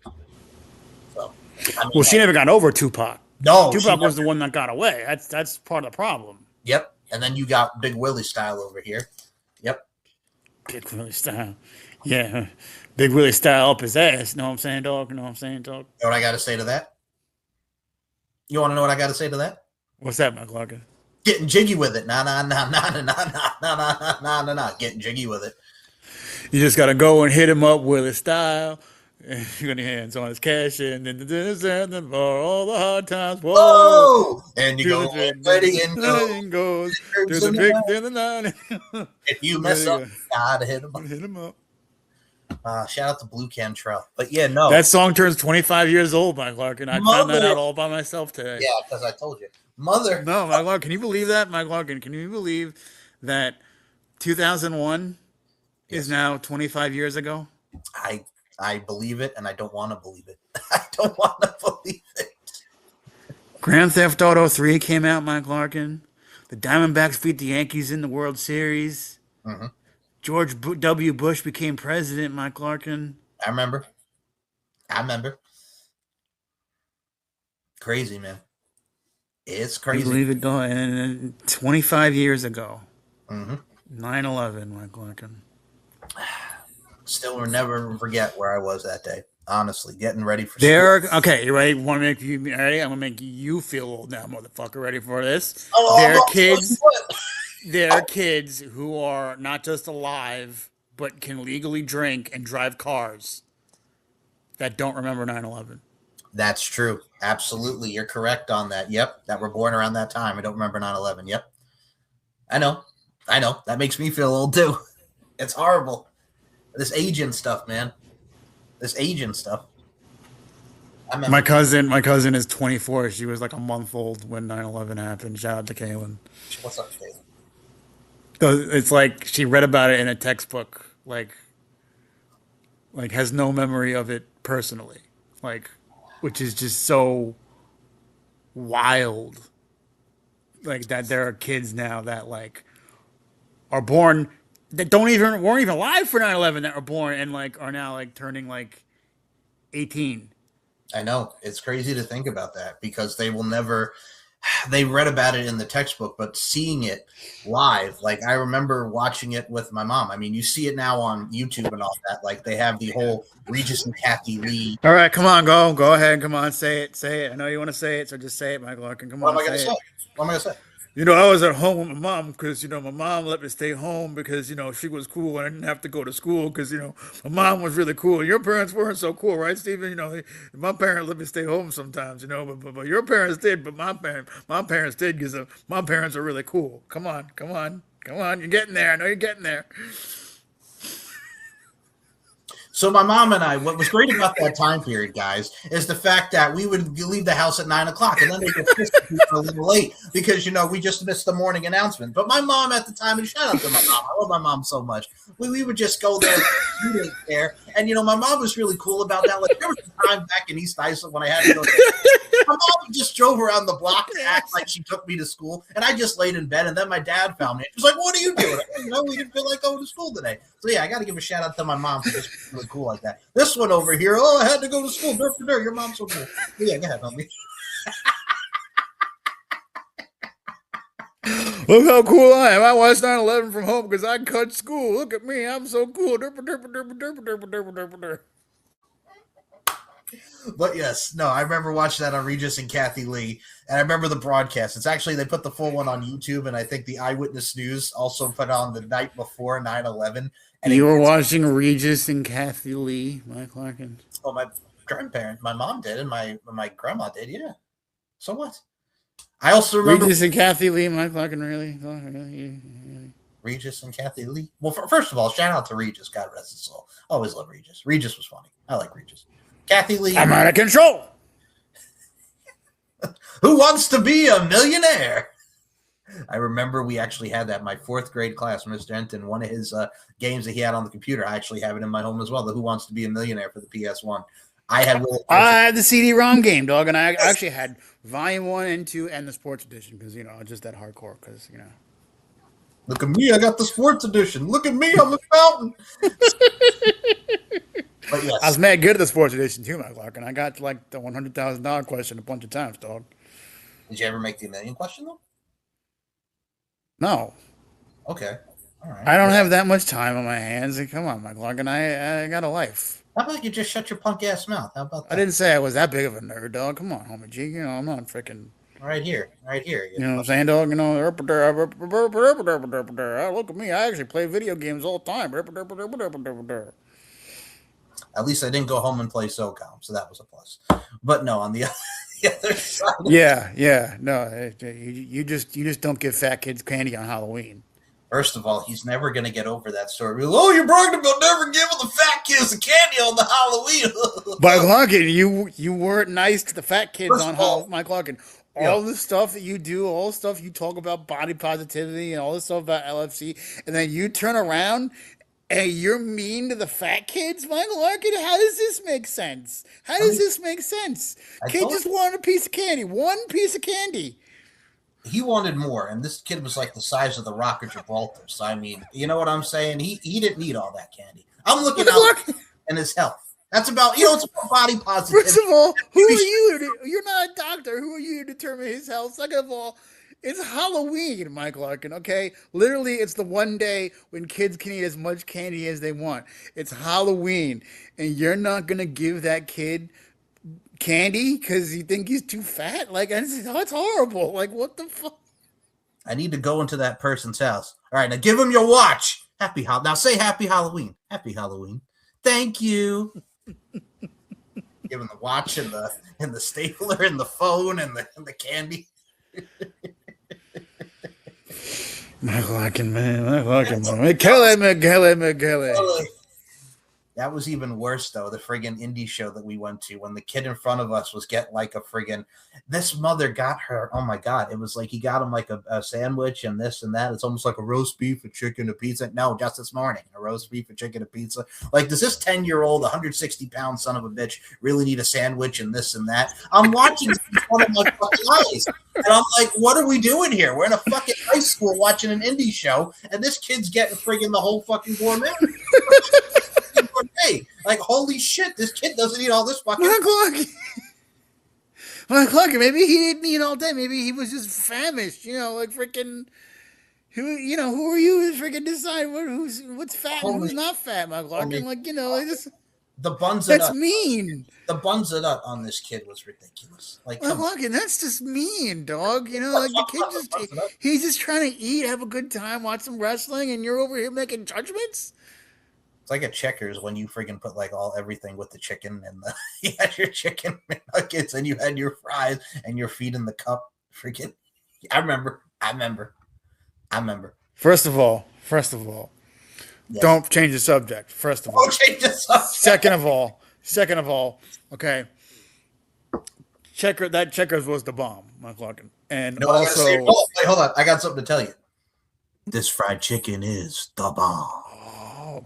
So, I mean, well, she never got over Tupac. no, Tupac was the one that got away. That's part of the problem. Yep. And then you got Big Willie style over here. Yep. Big Willie style, yeah. Big Willie style up his ass. Know what I'm saying, dog? Know what I'm saying, dog? You know what I got to say to that? You want to know what I got to say to that? What's that, Mike Larkin? Getting jiggy with it. Nah. Getting jiggy with it. You just gotta go and hit him up with his style. And you got your hands on his cash and then for all the hard times. Whoa! Oh! And you go ready and goes to the big in the night. If you mess up, you gotta hit him up. Hit him up. Shout out to Blue Cantrell. But yeah, no. That song turns 25 years old, Mike Larkin. I found that out all by myself today. Yeah, because I told you. Mother. No, Mike Larkin, can you believe that? Mike Larkin, can you believe that 2001 is now 25 years ago? I believe it, and I don't want to believe it. I don't want to believe it. Grand Theft Auto 3 came out, Mike Larkin. The Diamondbacks beat the Yankees in the World Series. Mm-hmm. George W. Bush became president, Mike Larkin. I remember. Crazy, man. It's crazy. Can you believe it, though? And 25 years ago, Mm-hmm. 9/11, Mike Larkin. Still will never forget where I was that day. Honestly, getting ready for Okay, you ready? Want to make you ready? I'm gonna make you feel old now, motherfucker. Ready for this? Oh, there are kids. There are kids who are not just alive, but can legally drink and drive cars that don't remember 9/11. That's true. Absolutely. You're correct on that. Yep. That were born around that time. I don't remember 9/11. Yep. I know. That makes me feel old too. It's horrible. This aging stuff, man. This aging stuff. My cousin is 24. She was like a month old when 9/11 happened. Shout out to Kaylin. What's up, Kaylin? It's like she read about it in a textbook, like has no memory of it personally, which is just so wild. Like that there are kids now that are born that weren't even alive for 9/11 that were born and are now turning 18. I know. It's crazy to think about that because they will never. They read about it in the textbook, but seeing it live, I remember watching it with my mom. I mean, you see it now on YouTube and all that. They have the whole Regis and Kathy Lee. All right, come on, go ahead, come on, say it. I know you want to say it, so just say it, Michael Larkin. Come on, What am I going to say? I was at home with my mom because, my mom let me stay home because, she was cool and I didn't have to go to school because, my mom was really cool. Your parents weren't so cool, right, Stephen? My parents let me stay home sometimes, but your parents did, but my parents did because my parents are really cool. Come on. You're getting there. I know you're getting there. So my mom and I, what was great about that time period, guys, is the fact that we would leave the house at 9:00, and then they get pissed if we were a little late because we just missed the morning announcement. But my mom at the time, and shout out to my mom, I love my mom so much. We would just go there, there, and my mom was really cool about that. Like there was a time back in East Islip when I had to go. My mom just drove around the block to act like she took me to school, and I just laid in bed. And then my dad found me. He was like, "What are you doing?" We didn't feel like going to school today. So yeah, I got to give a shout out to my mom for just being really cool like that. This one over here, I had to go to school. Dirt for dirt. Your mom's so cool. Yeah, go ahead, homie. Look how cool I am. I watched 9/11 from home because I cut school. Look at me. I'm so cool. But yes, no, I remember watching that on Regis and Kathy Lee, and I remember the broadcast. It's actually, they put the full one on YouTube, and I think the Eyewitness News also put on the night before 9/11. And you were watching Regis and Kathy Lee, Mike Larkin? Oh, my grandparents, my mom did, and my grandma did, yeah. So what? I also remember Regis and Kathy Lee, Mike Larkin, really? Regis and Kathy Lee. Well, first of all, shout out to Regis. God rest his soul. Always love Regis. Regis was funny. I like Regis. Kathy Lee. I'm out of control. Who wants to be a millionaire? I remember we actually had that in my 4th grade class, Mr. Enton. One of his games that he had on the computer, I actually have it in my home as well. The Who Wants to Be a Millionaire for the PS1. I had the CD-ROM game, dog, and I actually had Volume 1 and 2 and the Sports Edition because, just that hardcore because, Look at me, I got the Sports Edition. Look at me, I'm a fountain. But yes. I was mad good at the Sports Edition too, Mike Larkin. I got like the $100,000 question a bunch of times, dog. Did you ever make the $1 million question though? No. Okay. All right. I don't have that much time on my hands. Come on, Mike Larkin. I got a life. How about you just shut your punk ass mouth? How about that? I didn't say I was that big of a nerd, dog. Come on, homie G. I'm not freaking. Right here. You know what I'm saying, dog? Look at me. I actually play video games all the time. At least I didn't go home and play SOCOM, so that was a plus. But no, on the other side. Yeah. No, you just don't give fat kids candy on Halloween. First of all, he's never going to get over that story. Oh, you're bragging about never giving the fat kids the candy on the Halloween. Mike Larkin, you weren't nice to the fat kids on Halloween. Mike Larkin, all the stuff that you do, all the stuff you talk about body positivity and all the stuff about LFC, and then you turn around and you're mean to the fat kids, Michael Larkin? How does this make sense? Kid just wanted a piece of candy. One piece of candy. He wanted more, and this kid was like the size of the Rock of Gibraltar. So, I mean, you know what I'm saying? He didn't need all that candy. I'm looking out in his health. That's about, it's about body positivity. First of all, who are you? You're not a doctor. Who are you to determine his health? Second of all, it's Halloween, Mike Larkin, okay? Literally, it's the one day when kids can eat as much candy as they want. It's Halloween, and you're not going to give that kid candy because you think he's too fat? Like, that's horrible. Like, what the fuck? I need to go into that person's house. All right, now give him your watch. Now say Happy Halloween. Happy Halloween. Thank you. Give him the watch and the stapler and the phone and the candy. Michael Larkin, man. McKelly. That was even worse, though, the friggin' indie show that we went to when the kid in front of us was getting like a friggin' this mother got her. Oh, my God. It was like he got him like a sandwich and this and that. It's almost like a roast beef, a chicken, a pizza. No, just this morning, a roast beef, a chicken, a pizza. Like, does this 10-year-old, 160-pound son of a bitch really need a sandwich and this and that? I'm watching this in front of my fucking eyes. And I'm like, what are we doing here? We're in a fucking high school watching an indie show, and this kid's getting friggin' the whole fucking gourmet. Hey, like, holy shit, this kid doesn't eat all this fucking. Mike Larkin, maybe he didn't eat all day. Maybe he was just famished. Like freaking. Who are you to freaking decide what's fat and who's not fat, Mike Larkin? Like this. The buns. That's mean. The buns it up on this kid was ridiculous. Like, Mike Larkin, that's just mean, dog. Like the kid he's just trying to eat, have a good time, watch some wrestling, and you're over here making judgments. It's like a Checkers when you friggin' put like everything with the chicken and you had your chicken nuggets and you had your fries and your feet in the cup. Freaking, I remember. First of all, Don't change the subject. First of all, Don't change the subject. Second of all, okay. Checkers was the bomb, McLaughlin, and No, I gotta say, also. oh, wait, hold on. I got something to tell you. This fried chicken is the bomb.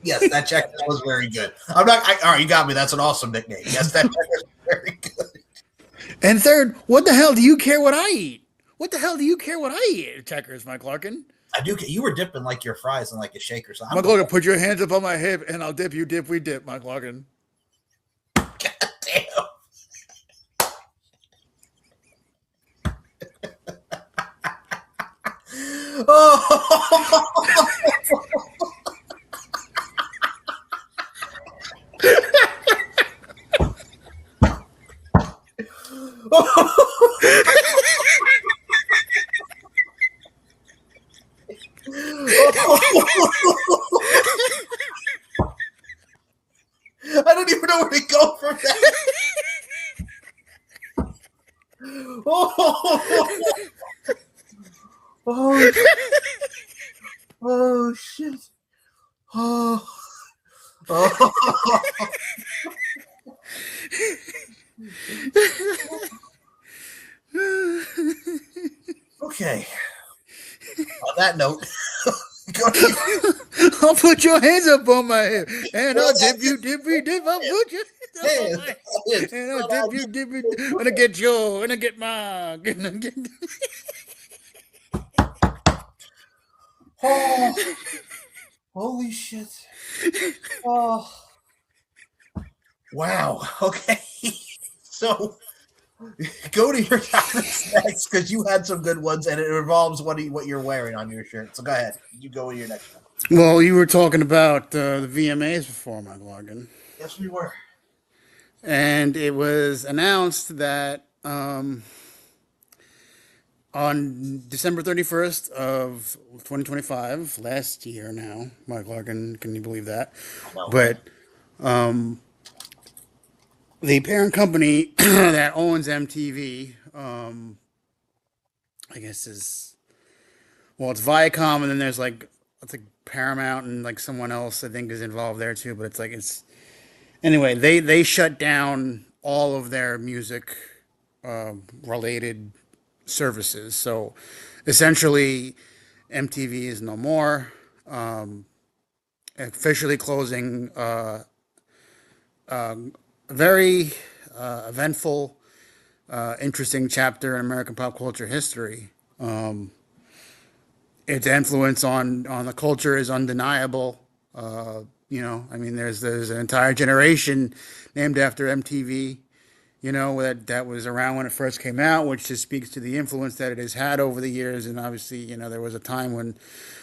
Yes, that check was very good. All right, you got me. That's an awesome nickname. Yes, that check was very good. And third, what the hell do you care what I eat? What the hell do you care what I eat at Checkers, McLaughlin? I do. You were dipping like your fries in like a shake or something. McLaughlin, put your hands up on my hip, and I'll dip you. Dip, we dip, McLaughlin. God damn. Oh. I don't even know where to go from that. Oh shit. Oh. Okay. On that note, I'll put your hands up on my hip, and I'll dip you, dip you, dip. I'll put your hands up on my hip, and I'll dip you, dip you. Gonna get you, gonna get mine. Oh, holy shit. Oh. Wow. Okay. So go to your topics next because you had some good ones and it involves what you're wearing on your shirt. So go ahead. You go with your next one. Well, you were talking about the VMAs before, McLaughlin. Yes, we were. And it was announced that on December 31st of 2025, last year now, McLaughlin, can you believe that? No. But the parent company that owns MTV, I guess it's Viacom, and then there's it's like Paramount and like someone else I think is involved there too. But anyway. They shut down all of their music related services. So essentially, MTV is no more. Officially closing. Very eventful, interesting chapter in American pop culture history. Its influence on the culture is undeniable. There's an entire generation named after MTV. That was around when it first came out, which just speaks to the influence that it has had over the years. And obviously, there was a time when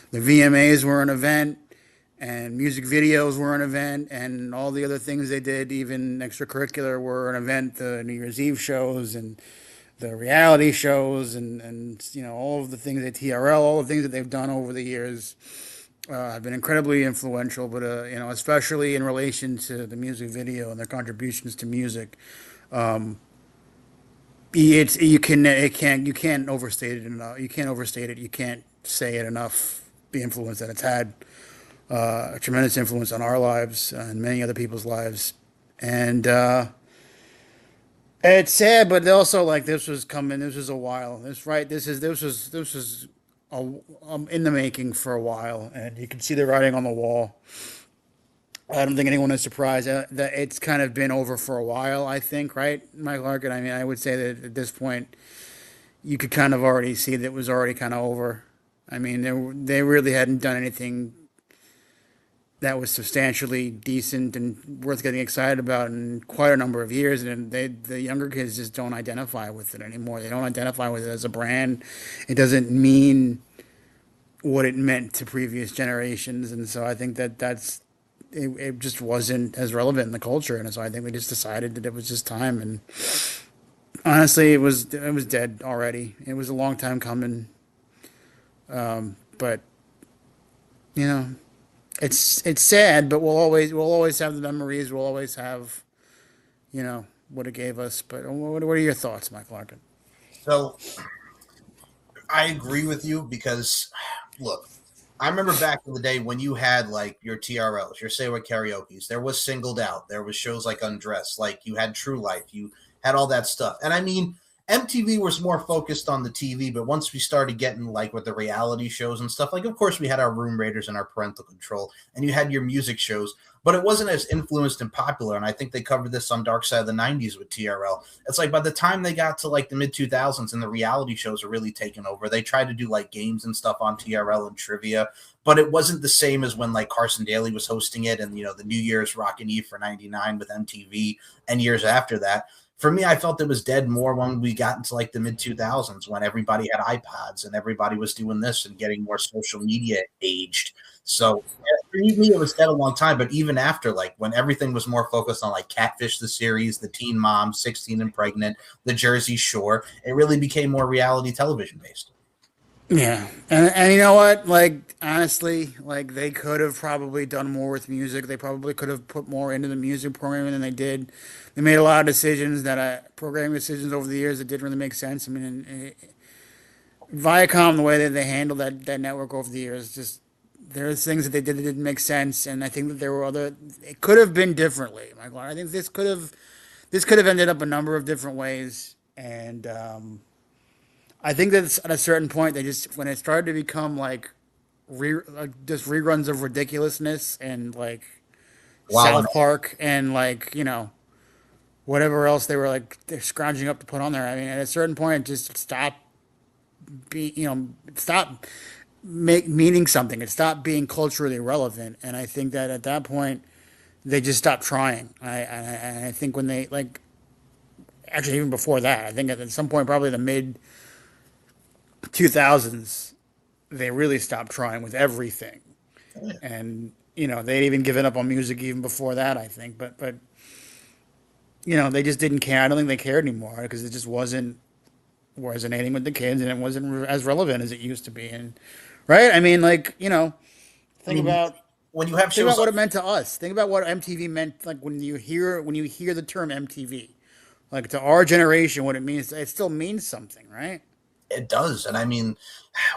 the VMAs were an event. And music videos were an event, and all the other things they did, even extracurricular, were an event. The New Year's Eve shows and the reality shows, and all of the things at TRL, all the things that they've done over the years have been incredibly influential. But especially in relation to the music video and their contributions to music, you can't overstate it enough. You can't overstate it. You can't say it enough. The influence that it's had. A tremendous influence on our lives and many other people's lives, and it's sad, but also this was coming. This was a while. This was in the making for a while, and you can see the writing on the wall. I don't think anyone is surprised that it's kind of been over for a while. I think, right, Mike Larkin? I mean, I would say that at this point, you could kind of already see that it was already kind of over. I mean, they really hadn't done anything that was substantially decent and worth getting excited about in quite a number of years, and the younger kids just don't identify with it anymore. They don't identify with it as a brand. It doesn't mean what it meant to previous generations, and so I think that's it just wasn't as relevant in the culture, and so I think we just decided that it was just time. And honestly, it was dead already. It was a long time coming, but It's sad, but we'll always have the memories. We'll always have, what it gave us. But what are your thoughts, Mike Larkin? So I agree with you because, look, I remember back in the day when you had like your TRLs, your Say What Karaoke's, there was Singled Out, there was shows like Undressed, like you had True Life, you had all that stuff. And I mean, MTV was more focused on the TV, but once we started getting like with the reality shows and stuff, like of course we had our Room Raiders and our Parental Control, and you had your music shows, but it wasn't as influenced and popular. And I think they covered this on Dark Side of the 90s with TRL. It's like by the time they got to like the mid 2000s and the reality shows were really taking over, they tried to do like games and stuff on TRL and trivia, but it wasn't the same as when like Carson Daly was hosting it and, you know, the New Year's Rockin' Eve for 99 with MTV and years after that. For me, I felt it was dead more when we got into like the mid 2000s when everybody had iPods and everybody was doing this and getting more social media aged. So for me, it was dead a long time. But even after, like when everything was more focused on like Catfish, the series, the Teen Mom, 16 and Pregnant, the Jersey Shore, it really became more reality television based. Yeah, and you know what? Like honestly, like they could have probably done more with music. They probably could have put more into the music programming than they did. They made a lot of decisions programming decisions over the years that didn't really make sense. I mean, Viacom, the way that they handled that network over the years, just there's things that they did that didn't make sense, and I think that there were other. It could have been differently, Michael. I think this could have ended up a number of different ways, and I think that at a certain point, they just when it started to become just reruns of ridiculousness and like Wow. South Park and like whatever else they were like they're scrounging up to put on there. I mean, at a certain point, just stop meaning something. It stopped being culturally relevant, and I think that at that point they just stopped trying. I think when they like actually even before that, I think at some point probably the mid 2000s they really stopped trying with everything, and they'd even given up on music even before that, I think, but they just didn't care. I don't think they cared anymore because it just wasn't resonating with the kids and it wasn't as relevant as it used to be. And right, I mean, like think about when you have think about shows what like it meant to us. Think about what MTV meant. Like when you hear the term MTV, like to our generation, what it means. It still means something, right? it does. And I mean,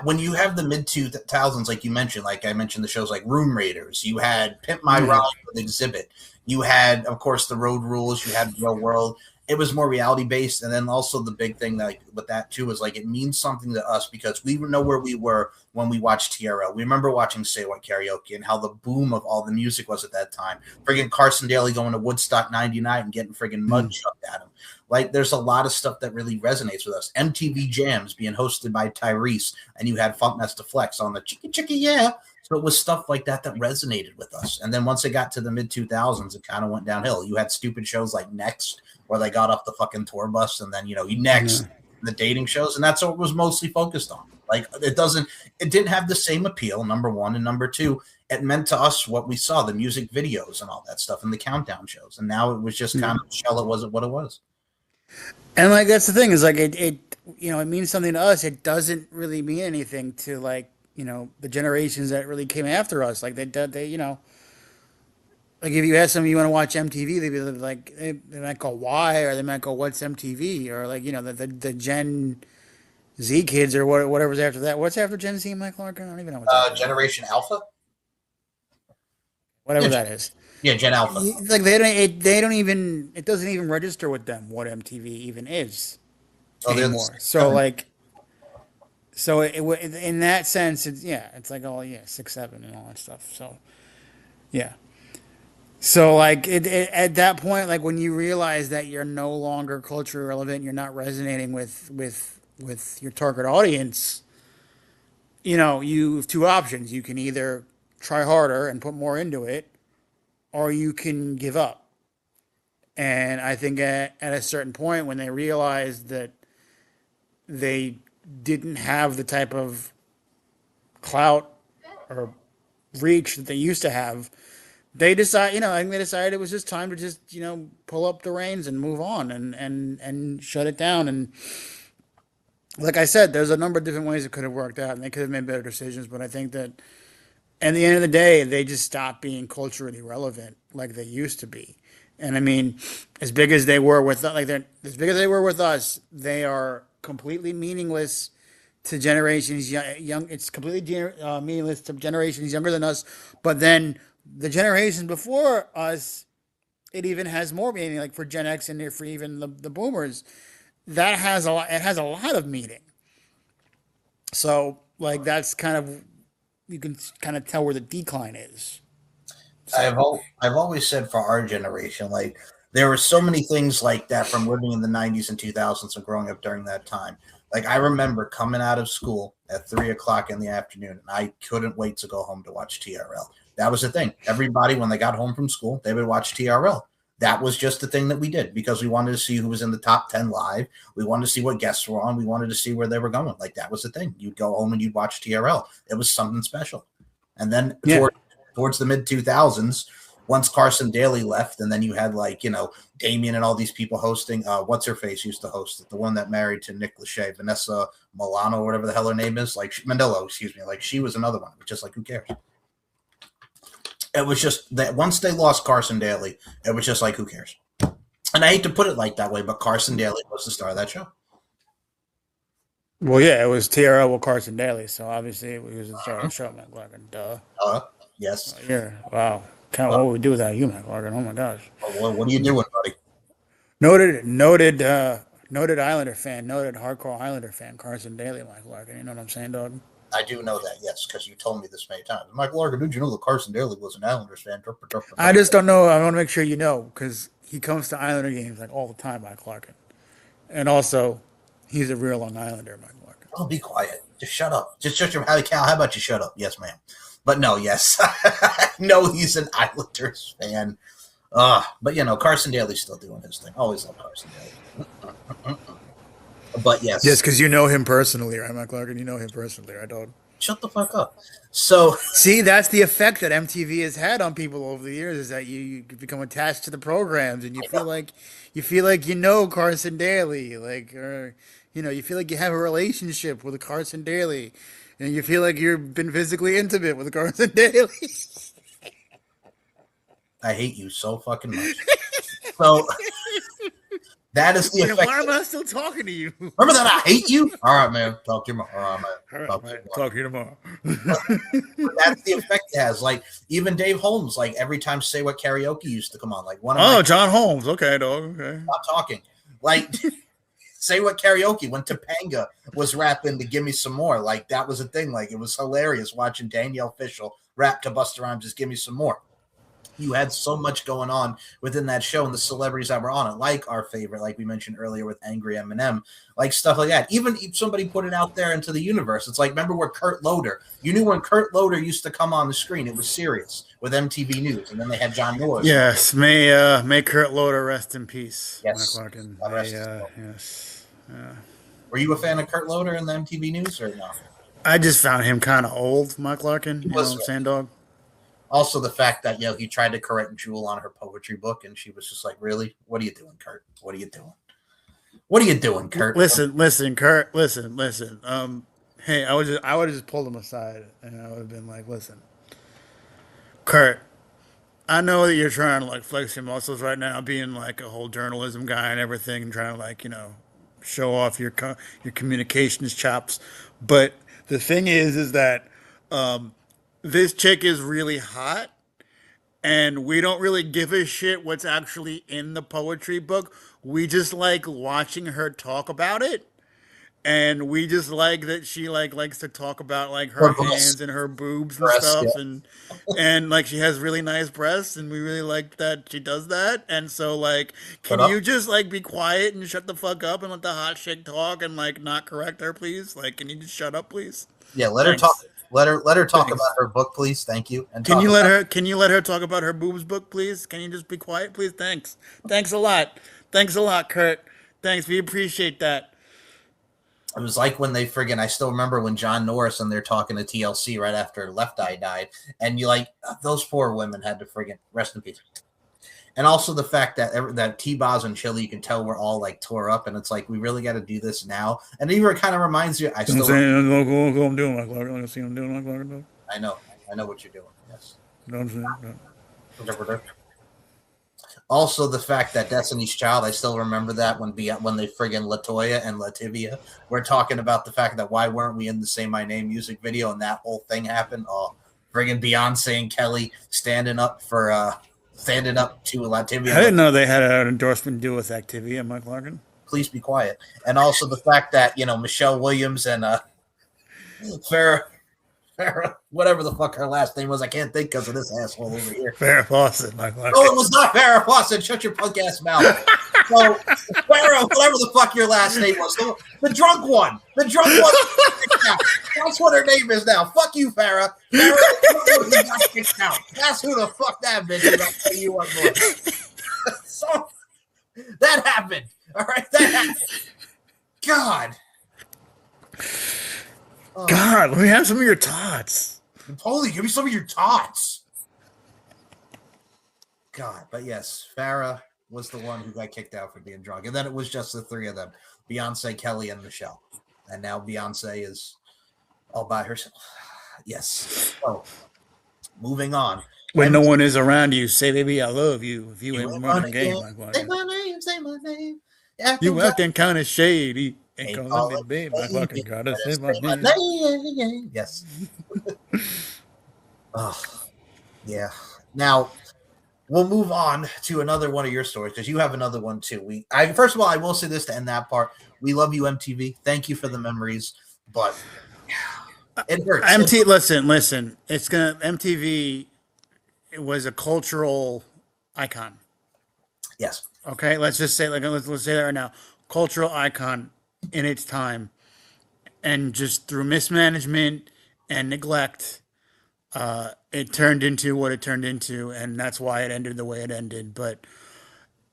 when you have the mid 2000s, like you mentioned, like I mentioned, the shows like Room Raiders, you had Pimp My Ride with Exhibit, you had, of course, the Road Rules, you had Real World. It was more reality based. And then also the big thing that, like, with that too is like it means something to us because we know where we were when we watched TRL. We remember watching Say What Karaoke and how the boom of all the music was at that time. Friggin' Carson Daly going to Woodstock 99 and getting friggin' mud shoved at him. Like, there's a lot of stuff that really resonates with us. MTV Jams being hosted by Tyrese, and you had Funkmaster Flex on the Chicky Chicky Yeah. So it was stuff like that that resonated with us. And then once it got to the mid 2000s, it kind of went downhill. You had stupid shows like Next, where they got off the fucking tour bus, and then you Next, the dating shows, and that's what it was mostly focused on. Like, it didn't have the same appeal. Number one, and number two, it meant to us what we saw, the music videos and all that stuff, and the countdown shows. And now it was just kind of shell. It wasn't what it was. And like that's the thing is like it means something to us. It doesn't really mean anything to like the generations that really came after us. Like they like if you ask them you want to watch MTV, they'd be like they might go why, or they might go what's MTV, or like the Gen Z kids or whatever's after that. What's after Gen Z, Mike Clark? I don't even know what's after that. Generation Alpha, Whatever that is. Yeah, Gen Alpha. Like they don't even it doesn't even register with them what MTV even is anymore. So like. So in that sense, it's like, oh yeah, 6, 7 and all that stuff. So, yeah. So like at that point, like when you realize that you're no longer culturally relevant, you're not resonating with your target audience. You have two options. You can either try harder and put more into it, or you can give up. And I think at a certain point, when they realized that they didn't have the type of clout or reach that they used to have, they decided it was just time to just pull up the reins and move on and shut it down. And like I said, there's a number of different ways it could have worked out, and they could have made better decisions. But I think that at the end of the day, they just stopped being culturally relevant like they used to be. And I mean, as big as they were with us, they are completely meaningless to generations young. It's completely meaningless to generations younger than us. But then the generations before us, it even has more meaning. Like for Gen X and for even the boomers, that has a lot. It has a lot of meaning. So like that's kind of you can kind of tell where the decline is. I've always said for our generation, like there were so many things like that from living in the 90s and 2000s and growing up during that time. Like I remember coming out of school at 3 o'clock in the afternoon, and I couldn't wait to go home to watch TRL. That was the thing. Everybody, when they got home from school, they would watch TRL. That was just the thing that we did because we wanted to see who was in the top 10 live. We wanted to see what guests were on. We wanted to see where they were going. Like that was the thing. You'd go home and you'd watch TRL. It was something special. And then towards the mid 2000s, once Carson Daly left, and then you had like, Damien and all these people hosting. What's her face used to host it? The one that married to Nick Lachey, Vanessa Milano, or whatever the hell her name is. Like Mandela, excuse me. Like she was another one. Just like, who cares? It was just that once they lost Carson Daly, it was just like, who cares? And I hate to put it like that way, but Carson Daly was the star of that show. Well, yeah, it was TRL with Carson Daly, so obviously it was the star of the show, McLaughlin. Duh. Yes. Yeah. Wow. What would we do without you, McLaughlin? Oh my gosh. Well, what are you doing, buddy? Noted Islander fan, noted hardcore Islander fan, Carson Daly, McLaughlin. You know what I'm saying, dog? I do know that, yes, because you told me this many times. Mike Larkin, did you know that Carson Daly was an Islanders fan? I just don't know. I want to make sure you know because he comes to Islander games like all the time, Mike Larkin. And also, he's a real Long Islander, Mike Larkin. Oh, be quiet. Just shut up. Just shut your mouth. Cal, how about you shut up? Yes, ma'am. But no, yes. No, he's an Islanders fan. But, Carson Daly's still doing his thing. Always love Carson Daly. But yes. Yes, because you know him personally, right, Mike Larkin? You know him personally, right, dog? Shut the fuck up. So see, that's the effect that MTV has had on people over the years is that you become attached to the programs and you feel like you know Carson Daly, like you feel like you have a relationship with Carson Daly, and you feel like you've been physically intimate with Carson Daly. I hate you so fucking much. So that is the effect. Why am I still talking to you? Remember that I hate you? All right, man. Talk to you tomorrow. All right, man. Talk to you tomorrow. That's the effect it has. Like even Dave Holmes, like every time Say What Karaoke used to come on, like John Holmes. Okay, dog. Okay. Stop talking. Like Say What Karaoke when Topanga was rapping to Give Me Some More. Like that was a thing. Like it was hilarious watching Danielle Fishel rap to Busta Rhymes, Just Give Me Some More. You had so much going on within that show and the celebrities that were on it, like our favorite, like we mentioned earlier with Angry Eminem, like stuff like that. Even if somebody put it out there into the universe, it's like, remember where Kurt Loder, you knew when Kurt Loder used to come on the screen, it was serious with MTV News. And then they had John Norris. Yes. May Kurt Loder rest in peace. Yes. Yes. Were you a fan of Kurt Loder in the MTV News or no? I just found him kind of old, Mike Larkin. You know what I'm saying, dog? Also, the fact that he tried to correct Jewel on her poetry book, and she was just like, "Really? What are you doing, Kurt? What are you doing? What are you doing, Kurt?" Listen, Kurt. Listen. Hey, I would have just pulled him aside, and I would have been like, "Listen, Kurt, I know that you're trying to like flex your muscles right now, being like a whole journalism guy and everything, and trying to like show off your communications chops, but the thing is that." This chick is really hot, and we don't really give a shit what's actually in the poetry book. We just like watching her talk about it, and we just like that she likes to talk about like her hands and her boobs and stuff, and like she has really nice breasts, and we really like that she does that. And so like, can you just like be quiet and shut the fuck up and let the hot chick talk and like not correct her, please? Like, can you just shut up, please? Yeah, let her talk. Let her talk about her book, please. Thank you. And can you let her talk about her boobs book, please? Can you just be quiet, please? Thanks a lot. Thanks a lot, Kurt. Thanks. We appreciate that. It was like when they I still remember when John Norris and they're talking to TLC right after Left Eye died, and you like those poor women had to friggin' rest in peace. And also the fact that T-Boz and Chili, you can tell we're all like tore up, and it's like we really got to do this now. And it even kind of reminds you. I'm doing like Larkin. See, I'm doing like Larkin. I know what you're doing. Yes. Also, the fact that Destiny's Child, I still remember that when they friggin' Latoya and Lativia were talking about the fact that why weren't we in the Say My Name music video, and that whole thing happened. Oh, friggin' Beyonce and Kelly standing up to Lativia. I didn't know they had an endorsement deal with Activia, Mike Larkin. Please be quiet. And also the fact that, Michelle Williams and Farrah, whatever the fuck her last name was, I can't think because of this asshole over here. Farrah Fawcett, Mike Larkin. Oh, it was not Farrah Fawcett. Shut your punk ass mouth. So, Farrah, whatever the fuck your last name was, the drunk one. The drunk one. That's what her name is now. Fuck you, Farrah. Farrah got kicked out. That's who the fuck that bitch is. I'll tell you what more. So, that happened. All right, that happened. God. God, let me have some of your tots. Holy, give me some of your tots. God, but yes, Farrah was the one who got kicked out for being drunk. And then it was just the three of them, Beyonce, Kelly, and Michelle. And now Beyonce is all by herself. Yes. So, moving on. When no one is around you, say, baby, I love you. If you ain't running a game, Mike Larkin. Say my name. You acting kind of shady. Ain't gonna let me be. Mike Larkin gotta say my name. Yes. Oh, yeah. Now, we'll move on to another one of your stories because you have another one too. First of all, I will say this to end that part. We love you, MTV. Thank you for the memories, but it hurts. Listen. MTV. It was a cultural icon. Yes. Okay, let's just say let's say that right now. Cultural icon in its time, and just through mismanagement and neglect, it turned into what it turned into, and that's why it ended the way it ended. But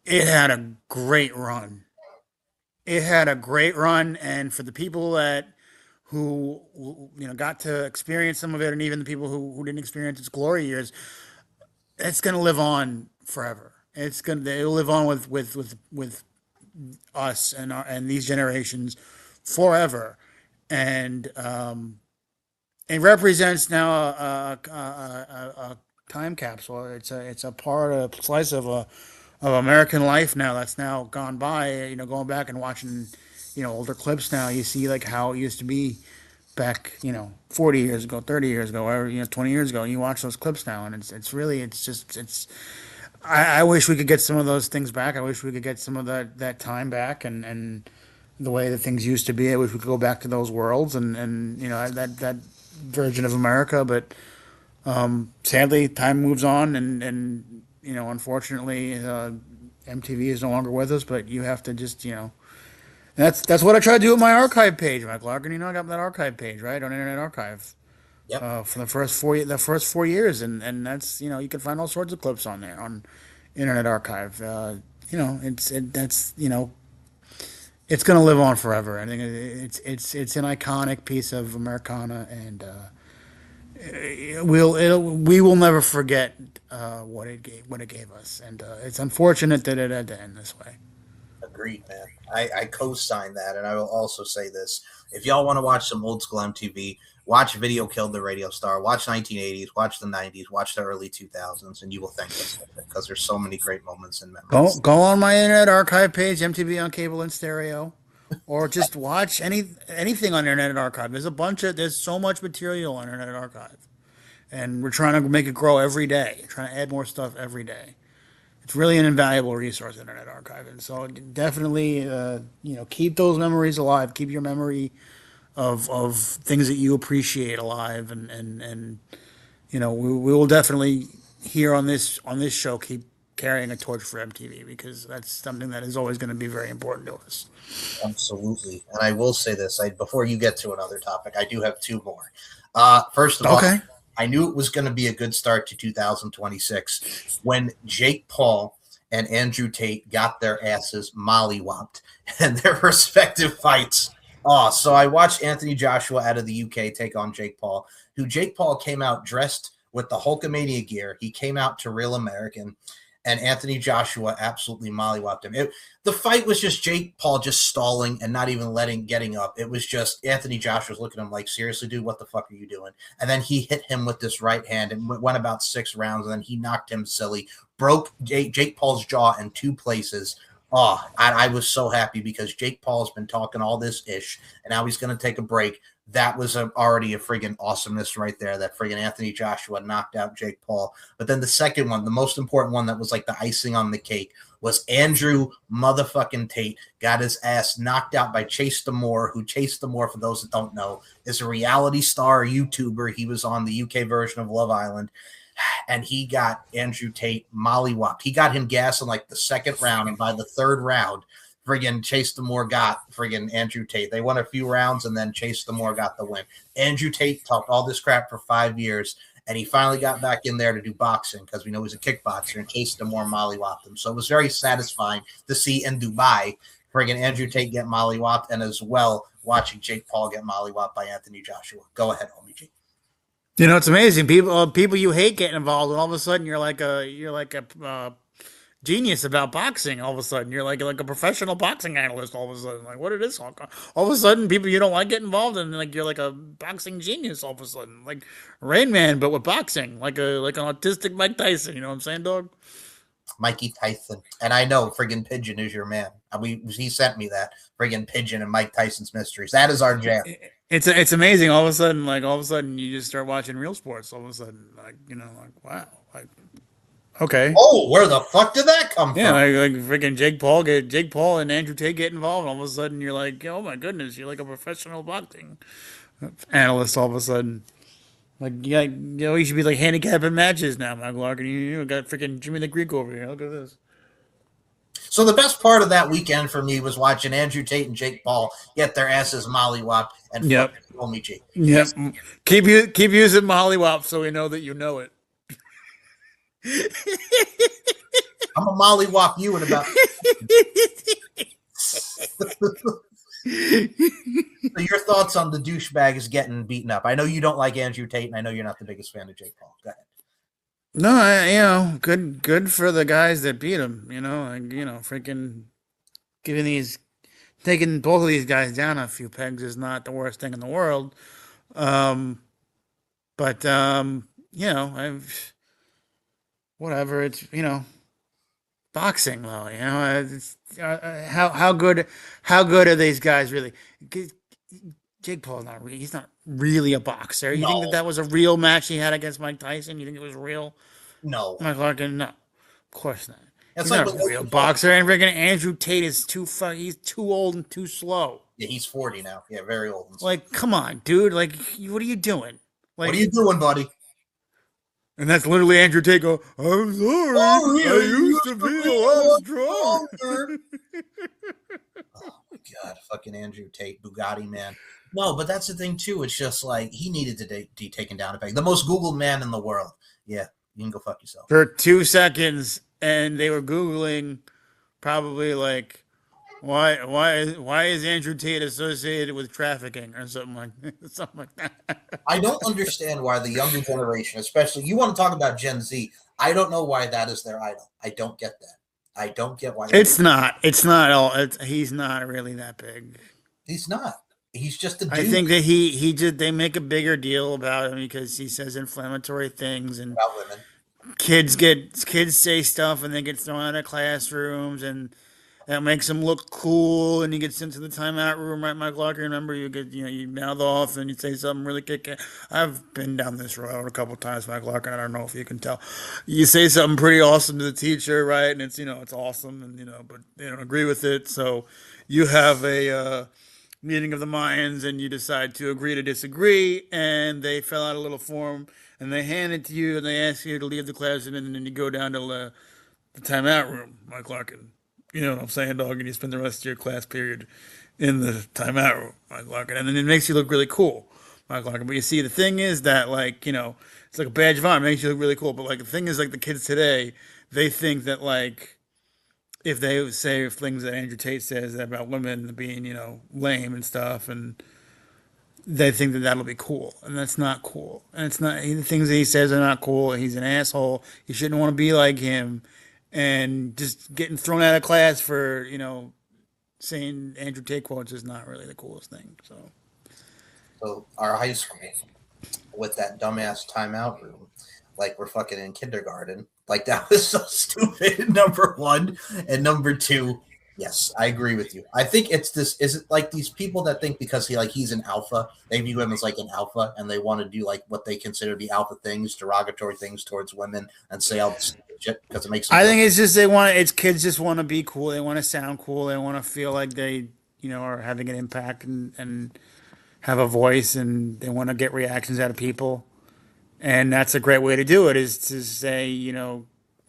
it had a great run. And for the people who got to experience some of it, and even the people who didn't experience its glory years, it's going to live on forever. It'll live on with us and these generations forever, and it represents now a time capsule. It's a slice of American life now that's now gone by. Going back and watching older clips now, you see like how it used to be back 40 years ago, 30 years ago, or 20 years ago, and you watch those clips now, and it's I wish we could get some of those things back. I wish we could get some of that time back and the way that things used to be. I wish we could go back to those worlds and that version of America. But sadly, time moves on, and unfortunately, MTV is no longer with us. But you have to just that's what I try to do with my archive page, Mike Larkin. I got that archive page right on Internet Archive. Yep. For the first 4 years, and that's you can find all sorts of clips on there on Internet Archive. It's going to live on forever. I think it's an iconic piece of Americana, and we will never forget what it gave us, and it's unfortunate that it had to end this way. Agreed, man. I co-sign that, and I will also say this: if y'all want to watch some old school MTV, watch Video Killed the Radio Star, watch 1980s, watch the 90s, watch the early 2000s, and you will thank us because there's so many great moments and memories. Go on my Internet Archive page, MTV on cable and stereo, or just watch anything on Internet Archive. There's so much material on Internet Archive, and we're trying to make it grow every day. Trying to add more stuff every day. It's really an invaluable resource, Internet Archive, and so definitely, keep those memories alive. Keep your memory of things that you appreciate alive, and we will definitely here on this show keep carrying a torch for MTV because that's something that is always going to be very important to us. Absolutely, and I will say this: before you get to another topic, I do have two more. First of all, I knew it was going to be a good start to 2026 when Jake Paul and Andrew Tate got their asses mollywopped in their respective fights. Oh, so I watched Anthony Joshua out of the UK take on Jake Paul, who Jake Paul came out dressed with the Hulkamania gear. He came out to Real American, and Anthony Joshua absolutely mollywopped him. The fight was just Jake Paul just stalling and not even getting up. It was just Anthony Joshua was looking at him like, seriously, dude, what the fuck are you doing? And then he hit him with this right hand and went about 6 rounds, and then he knocked him silly, broke Jake Paul's jaw in 2 places. Oh, I was so happy because Jake Paul's been talking all this ish, and now he's going to take a break. That was already a friggin' awesomeness right there, that friggin' Anthony Joshua knocked out Jake Paul. But then the second one, the most important one that was like the icing on the cake, was Andrew motherfucking Tate got his ass knocked out by Chase Damore, who Chase Damore, for those that don't know, is a reality star YouTuber. He was on the UK version of Love Island. And he got Andrew Tate mollywopped. He got him gas in like the 2nd round, and by the 3rd round, friggin' Chase Damore got friggin' Andrew Tate. They won a few rounds, and then Chase Damore got the win. Andrew Tate talked all this crap for 5 years, and he finally got back in there to do boxing because we know he's a kickboxer, and Chase Damore mollywopped him. So it was very satisfying to see in Dubai friggin' Andrew Tate get mollywopped, and as well watching Jake Paul get mollywopped by Anthony Joshua. Go ahead, homie G. You know, it's amazing. People you hate getting involved, and all of a sudden you're like a genius about boxing. All of a sudden you're like a professional boxing analyst. All of a sudden, like, what is this? All of a sudden, people you don't like get involved, and like you're like a boxing genius. All of a sudden, like Rain Man, but with boxing, like an autistic Mike Tyson. You know what I'm saying, dog? Mikey Tyson. And I know friggin' Pigeon is your man. He sent me that friggin' Pigeon and Mike Tyson's Mysteries. That is our jam. It's amazing. All of a sudden, you just start watching real sports. All of a sudden, like, you know, like, wow, like, okay. Oh, where the fuck did that come Yeah, from? like freaking Jake Paul and Andrew Tate get involved. And all of a sudden, you're like, oh my goodness, you're like a professional boxing analyst. All of a sudden, like, yeah, you know, you should be like handicapping matches now, Mike Larkin. You got freaking Jimmy the Greek over here. Look at this. So the best part of that weekend for me was watching Andrew Tate and Jake Paul get their asses mollywopped and Yep. fucking homie G. Yep. Keep using Molly Wop so we know that you know it. I'm a mollywop you in about. So your thoughts on the douchebag is getting beaten up? I know you don't like Andrew Tate, and I know you're not the biggest fan of Jake Paul. Go ahead. No, you know, good for the guys that beat him. You know, like, you know, freaking taking both of these guys down a few pegs is not the worst thing in the world. But you know, whatever. It's, you know, boxing though. You know, it's, how good are these guys really? Jake Paul's he's not really a boxer. You think that was a real match he had against Mike Tyson? You think it was real? No. Mike Larkin? No. Of course not. It's He's like not a real boxer. And freaking Andrew Tate is he's too old and too slow. Yeah, he's 40 now. Yeah, very old. Like, come on, dude. Like, what are you doing? Like, what are you doing, buddy? And that's literally Andrew Tate go, I'm sorry. I used to be a lot stronger. Oh my God, fucking Andrew Tate, Bugatti man. No, but that's the thing too. It's just like he needed to be taken down a peg. The most Googled man in the world. Yeah, you can go fuck yourself. For 2 seconds, and they were Googling probably like, why is Andrew Tate associated with trafficking or something like that. I don't understand why the younger generation, especially, you want to talk about Gen Z. I don't know why that is their idol. I don't get that. I don't get why. It's not all. He's not really that big. He's not. He's just a dude. I think that they make a bigger deal about him because he says inflammatory things, and about women. Kids say stuff and they get thrown out of classrooms, and that makes him look cool, and he gets into the timeout room, right, Mike Larkin? Remember, you mouth off and you say something really kicking. I've been down this road a couple times, Mike Larkin. I don't know if you can tell. You say something pretty awesome to the teacher, right? And it's, it's awesome, and but they don't agree with it. So you have a meeting of the minds, and you decide to agree to disagree, and they fill out a little form, and they hand it to you, and they ask you to leave the classroom, and then you go down to the timeout room, Mike Larkin. You know what I'm saying, dog? And you spend the rest of your class period in the timeout room, Mike Larkin. And then it makes you look really cool, Mike Larkin. But you see, the thing is that, like, it's like a badge of honor. It makes you look really cool. But, like, the thing is, like, the kids today, they think that, like, if they say things that Andrew Tate says about women being, lame and stuff, and they think that that'll be cool. And that's not cool. And it's not, the things that he says are not cool. He's an asshole. You shouldn't want to be like him. and just getting thrown out of class for saying Andrew Tate quotes is not really the coolest thing. So our high school with that dumbass timeout room, like we're fucking in kindergarten. Like that was so stupid. Number one, and number two, yes, I agree with you. I think it's this. Is it like these people that think because he's an alpha, they view him as like an alpha, and they want to do like what they consider the alpha things, derogatory things towards women, and say all this shit because it makes. I think it's just it's kids just want to be cool. They want to sound cool. They want to feel like they are having an impact and have a voice, and they want to get reactions out of people. And that's a great way to do it, is to say,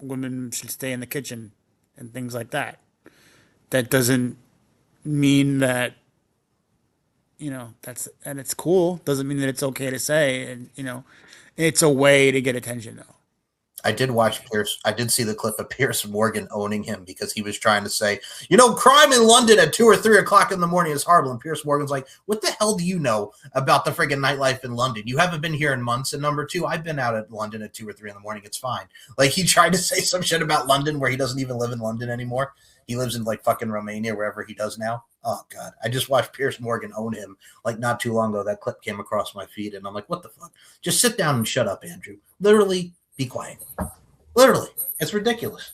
women should stay in the kitchen and things like that. That doesn't mean that, and it's cool. Doesn't mean that it's okay to say, and, it's a way to get attention though. I did watch Pierce. I did see the clip of Pierce Morgan owning him because he was trying to say, crime in London at 2 or 3 o'clock in the morning is horrible. And Pierce Morgan's like, what the hell do you know about the friggin' nightlife in London? You haven't been here in months. And number two, I've been out at London at 2 or 3 in the morning. It's fine. Like he tried to say some shit about London where he doesn't even live in London anymore. He lives in like fucking Romania, wherever he does now. Oh God. I just watched Pierce Morgan own him like not too long ago. That clip came across my feed and I'm like, what the fuck? Just sit down and shut up, Andrew. Literally be quiet. Literally, it's ridiculous.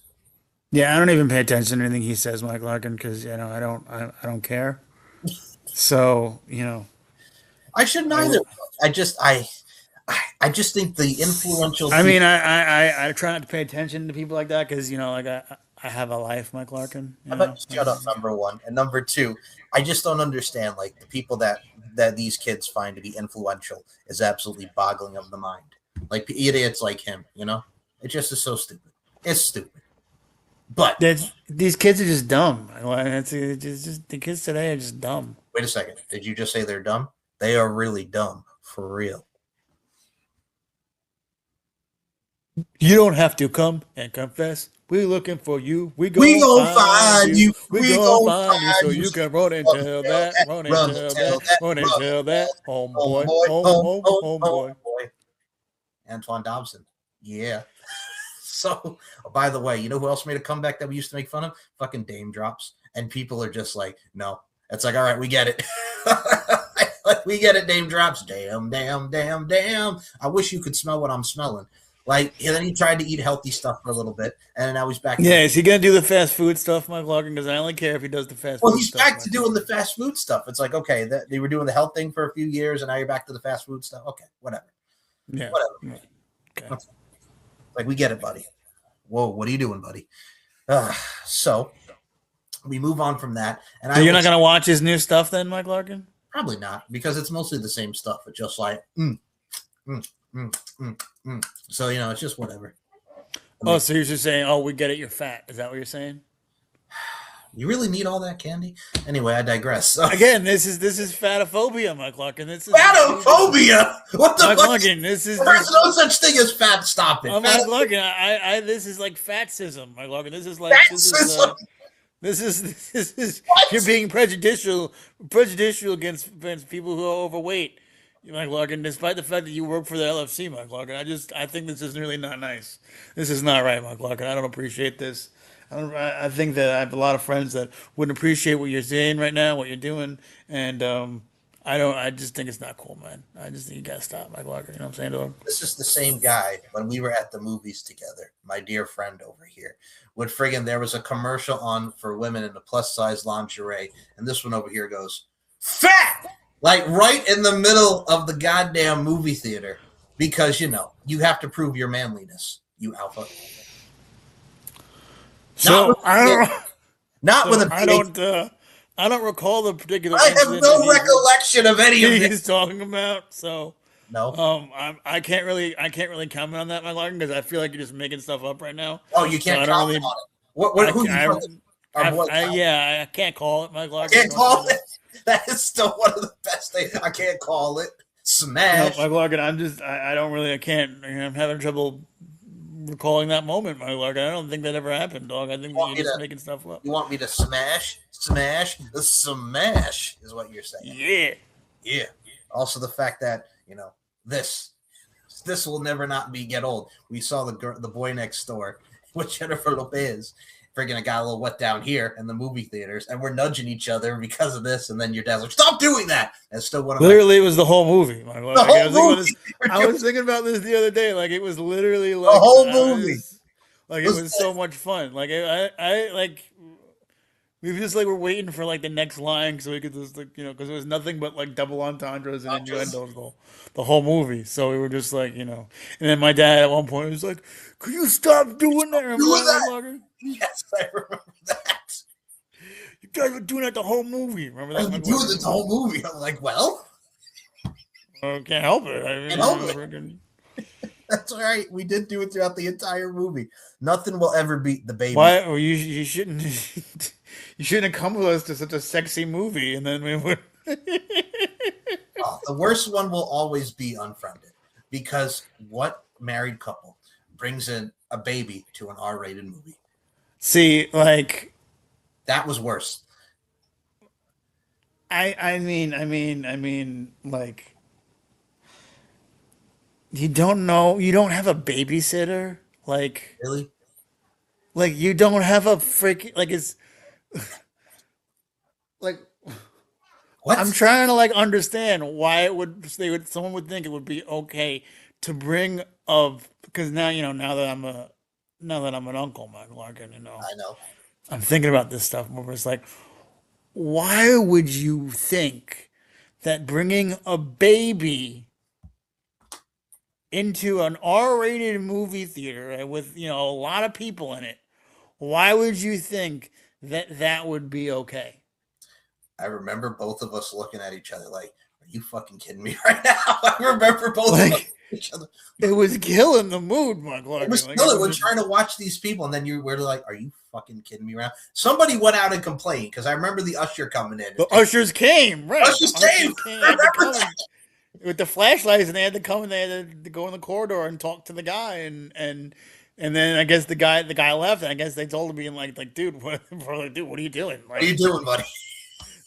Yeah, I don't even pay attention to anything he says, Mike Larkin, because I don't care. So I shouldn't either. I just think the influential. I mean, I try not to pay attention to people like that because I have a life, Mike Larkin. How about you shut up, number one, and number two, I just don't understand like the people that these kids find to be influential is absolutely boggling of the mind. Like idiots like him, It just is so stupid. It's stupid. But these kids are just dumb. It's just the kids today are just dumb. Wait a second. Did you just say they're dumb? They are really dumb for real. You don't have to come and confess. We're looking for you. We gonna find you. We gonna find you so you can run and tell that. Run and tell that. Homeboy. Antoine Dobson. Yeah. So, by the way, you know who else made a comeback that we used to make fun of? Fucking Dame Drops. And people are just like, no. It's like, all right, we get it. We get it, Dame Drops. Damn. I wish you could smell what I'm smelling. Like, and then he tried to eat healthy stuff for a little bit, and now he's back. Yeah, is he going to do the fast food stuff, Mike Larkin? Because I only care if he does the fast food stuff. Well, he's back to doing the fast food stuff. It's like, okay, they were doing the health thing for a few years, and now you're back to the fast food stuff. Okay, whatever. Yeah. Whatever. Okay. Like, we get it, buddy. Whoa, what are you doing, buddy? So we move on from that. And so you're not going to watch his new stuff then, Mike Larkin? Probably not, because it's mostly the same stuff. It's just like, So, it's just whatever. So you're just saying, we get it, you're fat. Is that what you're saying? You really need all that candy? Anyway, I digress. So. Again, this is fatophobia, Mike Larkin. This is fatophobia? What the Mike fuck? Larkin, There's no such thing as fat. Stop it. Mike Larkin, this is like fatsism, Mike Larkin. This is like this is you're being prejudicial against people who are overweight, Mike Larkin. Despite the fact that you work for the LFC, Mike Larkin, I think this is really not nice. This is not right, Mike Larkin. I don't appreciate this. I think that I have a lot of friends that wouldn't appreciate what you're saying right now, what you're doing, and I just think it's not cool, man. I just think you gotta stop, Mike Larkin. You know what I'm saying, dog? This is the same guy when we were at the movies together. My dear friend over here would there was a commercial on for women in the plus size lingerie, and this one over here goes fat, like right in the middle of the goddamn movie theater, because you have to prove your manliness, you alpha. So I don't recall the particular. I have no recollection of any of this he's talking about. So no, I can't really comment on that, my Larkin, because I feel like you're just making stuff up right now. Oh, you can't comment on it. I can't call it, my Larkin. I can't call it. That is still one of the best things. I can't call it. Smash. No, my Larkin, I can't. I'm having trouble recalling that moment, my Larkin. I don't think that ever happened, dog. I think that you're just making stuff up. You want me to smash is what you're saying. Yeah. Also, the fact that this will never not get old. We saw the boy next door. with Jennifer Lopez. Friggin' it got a little wet down here in the movie theaters, and we're nudging each other because of this. And then your dad's like, "Stop doing that!" And it's still one of Literally, it was the whole movie. Like, the whole movie. I was thinking about this the other day. Like, it was literally like The whole movie. Like, it was so much fun. Like, I like. We just like were waiting for like the next line so we could just like because it was nothing but like double entendres and innuendos the whole movie. So we were just like and then my dad at one point was like, "Could you stop doing that?" Doing that? Yes, I remember that. You guys were doing that the whole movie. Remember that? I've been doing it the whole movie. I'm like, well, can't help it. I mean, can't help it. That's all right. We did do it throughout the entire movie. Nothing will ever beat the baby. Why? Well, you shouldn't. You shouldn't have come with us to such a sexy movie, and then we would. The worst one will always be Unfriended, because what married couple brings in a baby to an R-rated movie? See, like that was worse. I mean, like you don't know, you don't have a babysitter, like Really? like you don't have a freaking like it's like What? I'm trying to like understand why someone would think it would be okay to bring of because now now that I'm an uncle, Mike Larkin, I know. I'm thinking about this stuff where it's like, why would you think that bringing a baby into an R-rated movie theater with a lot of people in it, why would you think that that would be okay? I remember both of us looking at each other like, "Are you fucking kidding me right now?" I remember both of us each other. It was killing the mood, Mike Larkin. It was killing. We're trying to watch these people, and then you were like, "Are you fucking kidding me right now?" Somebody went out and complained because I remember the usher coming in. The ushers came, right? Ushers came. With the flashlights, and they had to come and they had to go in the corridor and talk to the guy, and then I guess the guy left, and I guess they told him being like, dude, what are you doing? Like, what are you doing, buddy?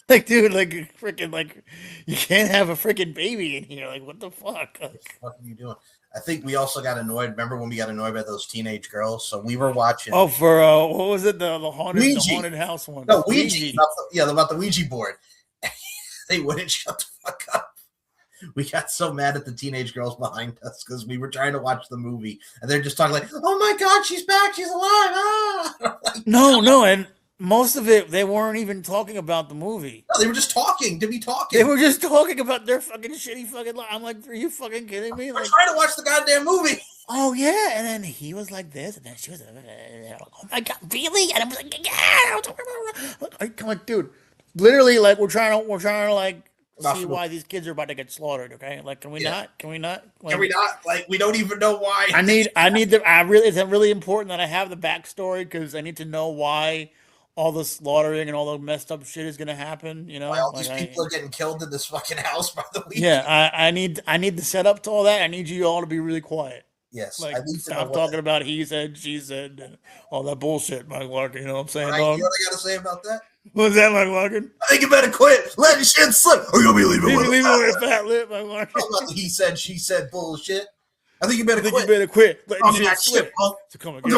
Like, dude, like freaking, like you can't have a freaking baby in here. Like, what the fuck? What the fuck are you doing? I think we also got annoyed. Remember when we got annoyed by those teenage girls? So we were watching. Oh, for what was it? The haunted house one? No, Ouija. About the Ouija board. They wouldn't shut the fuck up. We got so mad at the teenage girls behind us because we were trying to watch the movie, and they're just talking like, "Oh my god, she's back, she's alive!" Ah! Like, no, and most of it they weren't even talking about the movie. No, they were just talking to be talking. They were just talking about their fucking shitty fucking life. I'm like, are you fucking kidding me? We're Like, trying to watch the goddamn movie. Oh yeah, and then he was like this, and then she was like, oh my god, really? And I was like, yeah. I'm like, dude, literally, like we're trying to like see why these kids are about to get slaughtered. Okay, like, can we not? Can we not? Like, can we not? Like, we don't even know why. It's really important that I have the backstory because I need to know why all the slaughtering and all the messed up shit is gonna happen. Why all these people are getting killed in this fucking house by the weekend. Yeah, I need the setup to all that. I need you all to be really quiet. Yes, like stop talking about he said, she said, and all that bullshit, Mike Larkin. You know what I'm saying? Right, you know what I gotta say about that? What's that, Mike Larkin? I think you better quit. Let your shit slip. Or you'll be leaving with a fat lip, Mike Larkin. He said, she said bullshit. I think you better quit. You better quit. Let your shit slip. Huh? So come again.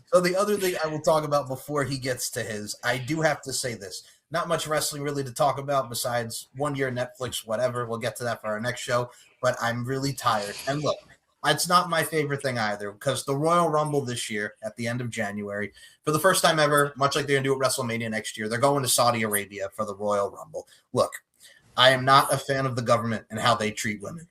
So the other thing I will talk about before he gets to his, I do have to say this. Not much wrestling really to talk about besides 1 year Netflix, whatever. We'll get to that for our next show. But I'm really tired. And look, it's not my favorite thing either because the Royal Rumble this year at the end of January, for the first time ever, much like they're going to do at WrestleMania next year, they're going to Saudi Arabia for the Royal Rumble. Look, I am not a fan of the government and how they treat women.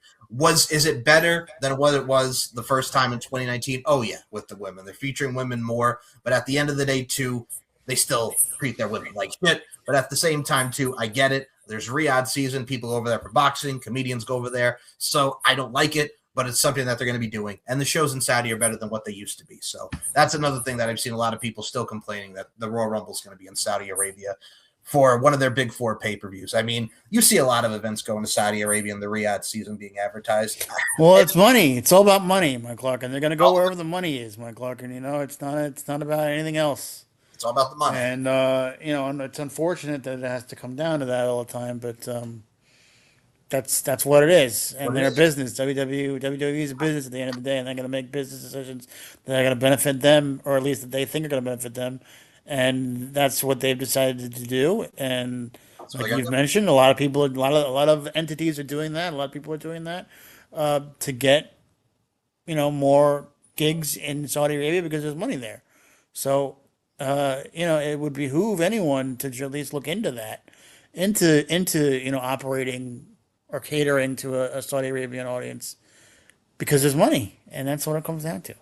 Is it better than what it was the first time in 2019? Oh, yeah, with the women. They're featuring women more. But at the end of the day, too, they still treat their women like shit. But at the same time, too, I get it. There's Riyadh season. People go over there for boxing. Comedians go over there. So I don't like it, but it's something that they're going to be doing. And the shows in Saudi are better than what they used to be. So that's another thing that I've seen a lot of people still complaining that the Royal Rumble is going to be in Saudi Arabia for one of their big four pay-per-views. I mean, you see a lot of events going to Saudi Arabia and the Riyadh season being advertised. Well, it's money. It's all about money, Mike Larkin. They're going to go wherever the money is, Mike Larkin. It's not about anything else. It's all about the money. And, and it's unfortunate that it has to come down to that all the time. But, That's what it is, and What they're a is it? business. WWE is a business at the end of the day, and they're going to make business decisions that are going to benefit them, or at least that they think are going to benefit them, and that's what they've decided to do. And That's what I like got you've done. mentioned, a lot of entities are doing that. A lot of people are doing that to get more gigs in Saudi Arabia because there's money there. So it would behoove anyone to at least look into that, into operating or catering to a Saudi Arabian audience because there's money, and that's what it comes down to.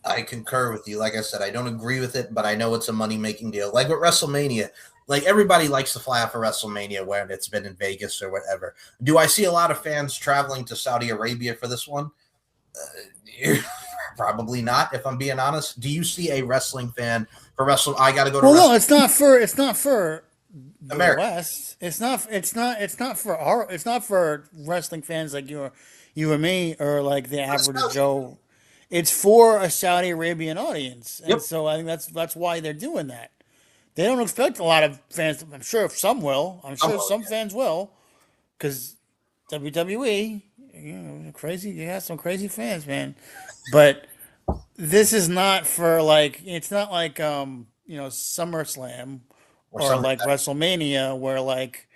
I concur with you. Like I said, I don't agree with it, but I know it's a money making deal. Like with WrestleMania, like everybody likes to fly out for WrestleMania when it's been in Vegas or whatever. Do I see a lot of fans traveling to Saudi Arabia for this one? Probably not, if I'm being honest. Do you see a wrestling fan for Wrestle? I got to go to Well, no, Wrestle it's not for the America. West. It's not for wrestling fans like you or me or like the average Joe. It's for a Saudi Arabian audience, Yep. and so I think that's why they're doing that. They don't expect a lot of fans. I'm sure some will. I'm sure some fans will, because WWE, crazy. You got some crazy fans, man. But this is not for like. It's not like SummerSlam Or or some like WrestleMania, where like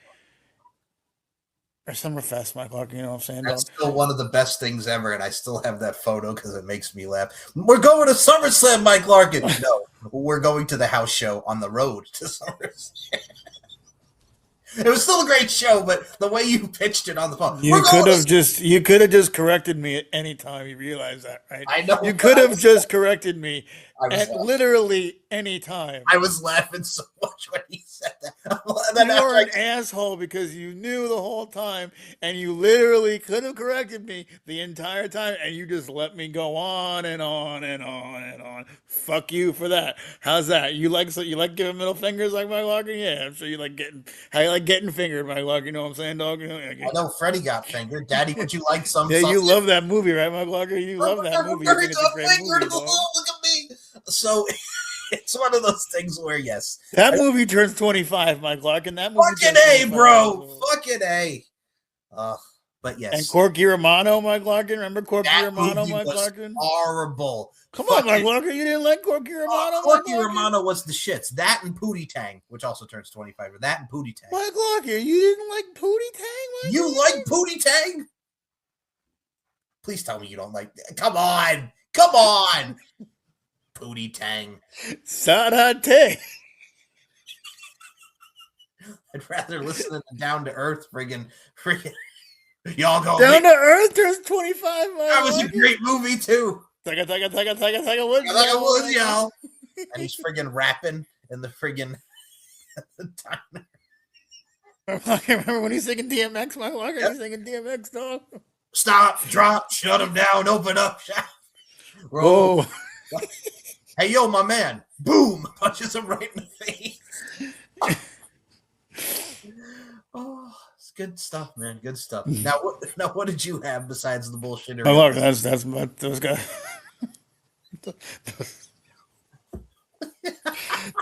or SummerFest, Mike Clark. You know what I'm saying? That's Dog? still one of the best things ever, and I still have that photo because it makes me laugh. We're going to SummerSlam, Mike Larkin. No, we're going to the house show on the road to SummerSlam. It was still a great show, but the way you pitched it on the phone, You could have just corrected me at any time. You realize that, right? I know. You could have just corrected me I was at laughing. literally any time. I was laughing so much when he said that. And You then were after an asshole because you knew the whole time, and you literally could have corrected me the entire time, and you just let me go on and on and on and on. Fuck you for that. How's that? You like giving middle fingers like Mike Locker? Yeah, I'm sure you like getting fingered, Mike Locker. You know what I'm saying, dog? I know Freddie got fingered. Daddy, would you like some? Yeah, you sausage? love that movie, right, Mike Locker? You love that movie. You think it's a great movie, dog. Look at me. So it's one of those things where, yes. That movie turns 25, Mike Larkin. That movie Fucking turns A, 25. bro. Fucking A. But yes. And Corky Romano, Mike Larkin. Remember Corky That Romano, movie Mike was Larkin? horrible. Come on, Mike Larkin. You didn't like Corky Romano? Corky Mike Larkin? Romano was the shits. That and Pootie Tang, which also turns 25. Or that and Pootie Tang. Mike Larkin, you didn't like Pootie Tang? Mike You Larkin? like Pootie Tang? Please tell me you don't like that. Come on. Come on. Pootie Tang. Sadate. I'd rather listen to Down to Earth friggin' y'all go. Down to Earth turns 25, Mike That was a Larkin. great movie too. Taka, taka, taka, taka, taka, woods, Like it was, y'all. y'all. And he's friggin' rapping in the friggin' Remember when he's singing DMX, Mike Larkin? Yep. He's singing DMX, dog. stop, drop, shut him down, open up, shout. Roll. Whoa. Hey, yo, my man. Boom. Punches him right in the face. Oh, it's good stuff, man. Good stuff. Now, what did you have besides the bullshit? Mike Larkin, that's those guys.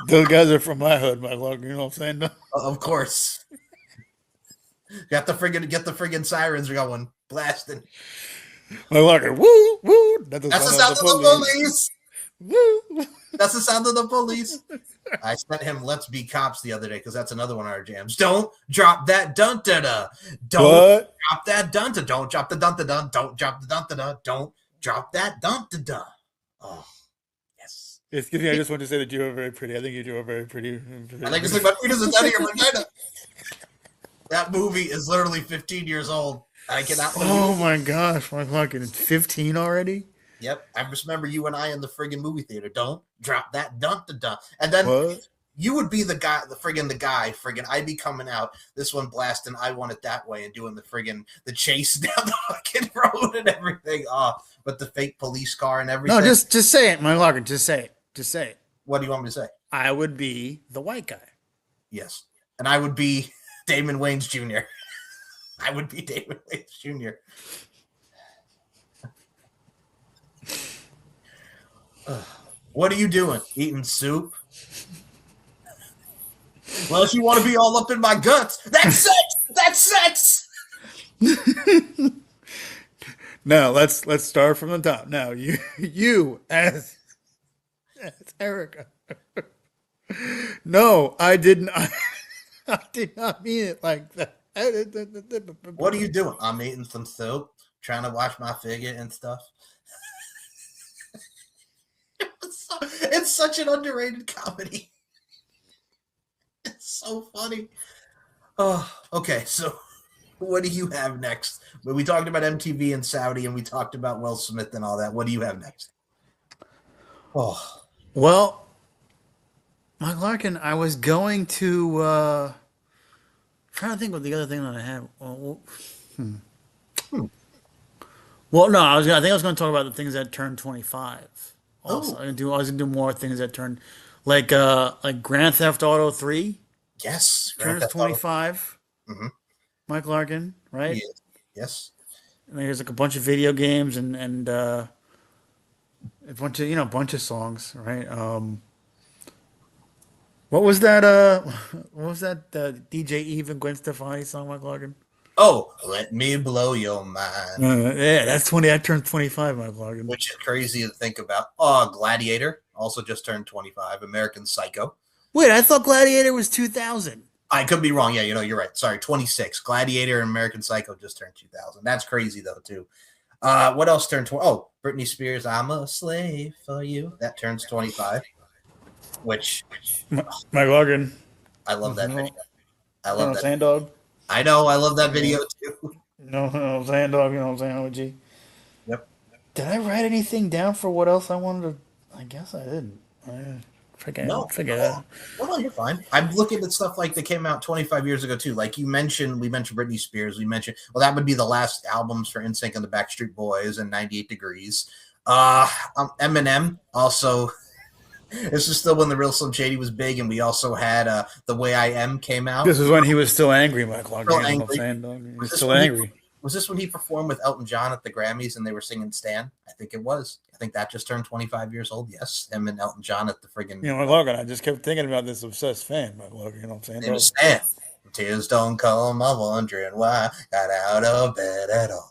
Those guys are from my hood, Mike Larkin. You know what I'm saying? Of course. Get the friggin' sirens going, blasting. Mike Larkin, woo, woo. That's the sound of the police. Woo. That's the sound of the police. I sent him "Let's Be Cops" the other day because that's another one of our jams. Don't drop that dun da da. Don't What? drop that dun da. Don't drop the dun da da. Don't drop the dun da da. Don't drop that dun da da. Oh, yes. Excuse me, I just want to say that you are very pretty. I think you are very pretty. I think it's like my penis is out of your vagina. That movie is literally 15 years old. I cannot believe Oh it. my gosh, Mike Larkin, it's 15 already? Yep. I just remember you and I in the friggin' movie theater. Don't drop that dun da da. And then What? you would be the guy. I'd be coming out, this one blasting, I Want It That Way, and doing the chase down the fucking road and everything. With the fake police car and everything. No, just say it, Mike Larkin. Just say it. Just say it. What do you want me to say? I would be the white guy. Yes. And I would be Damon Wayans Jr. I would be Damon Wayans Jr. What are you doing? Eating soup? Well, if you want to be all up in my guts, that's sex. That's sex. Now let's start from the top. Now you as Erica. No, I didn't. I did not mean it like that. What are you doing? I'm eating some soup, trying to wash my figure and stuff. It's such an underrated comedy. It's so funny. Oh, okay. So, what do you have next? Well, we talked about MTV and Saudi, and we talked about Will Smith and all that. What do you have next? Oh, Well, Mike Larkin, I was going to trying to think of the other thing that I had. Well, no, I think I was going to talk about the things that turned 25. Also, Oh. I was gonna do more things that turned like Grand Theft Auto 3 yes. Grand turns Theft Auto. 25. Mhm. Mike Larkin, right? Yes. Yes. And there's like a bunch of video games and a bunch of songs, right? What was that? What was that? DJ Eve and Gwen Stefani song, Mike Larkin? Oh, let me blow your mind. Yeah, that's 20. I turned 25, Mike Larkin. Which is crazy to think about. Oh, Gladiator also just turned 25. American Psycho. Wait, I thought Gladiator was 2000. I could be wrong. Yeah, you're right. Sorry, 26. Gladiator and American Psycho just turned 2000. That's crazy, though, too. What else turned 20? Oh, Britney Spears, I'm a slave for you. That turns 25, which Mike Larkin. I love that No. video. I You know what love I'm that. saying, dog? I know. I love that video, too. No, what I'm saying, dog. You know what I'm saying, OG? Yep. Did I write anything down for what else I wanted to? I guess I didn't. I forget. No. Figure that. Well, you're fine. I'm looking at stuff like that came out 25 years ago, too. Like we mentioned Britney Spears. That would be the last albums for NSYNC and the Backstreet Boys and 98 Degrees. Eminem also. This is still when the Real Slim Shady was big, and we also had The Way I Am came out. This was when he was still angry, Mike Larkin. Still You know what I'm angry. saying, dog? He was this still when he- angry. Was this when he performed with Elton John at the Grammys and they were singing Stan? I think it was. I think that just turned 25 years old. Yes, him and Elton John at the friggin' You know, Mike Larkin, I just kept thinking about this obsessed fan, Mike Larkin. You know what I'm saying, name dog? is Stan. Tears don't come, I'm wondering why got out of bed at all.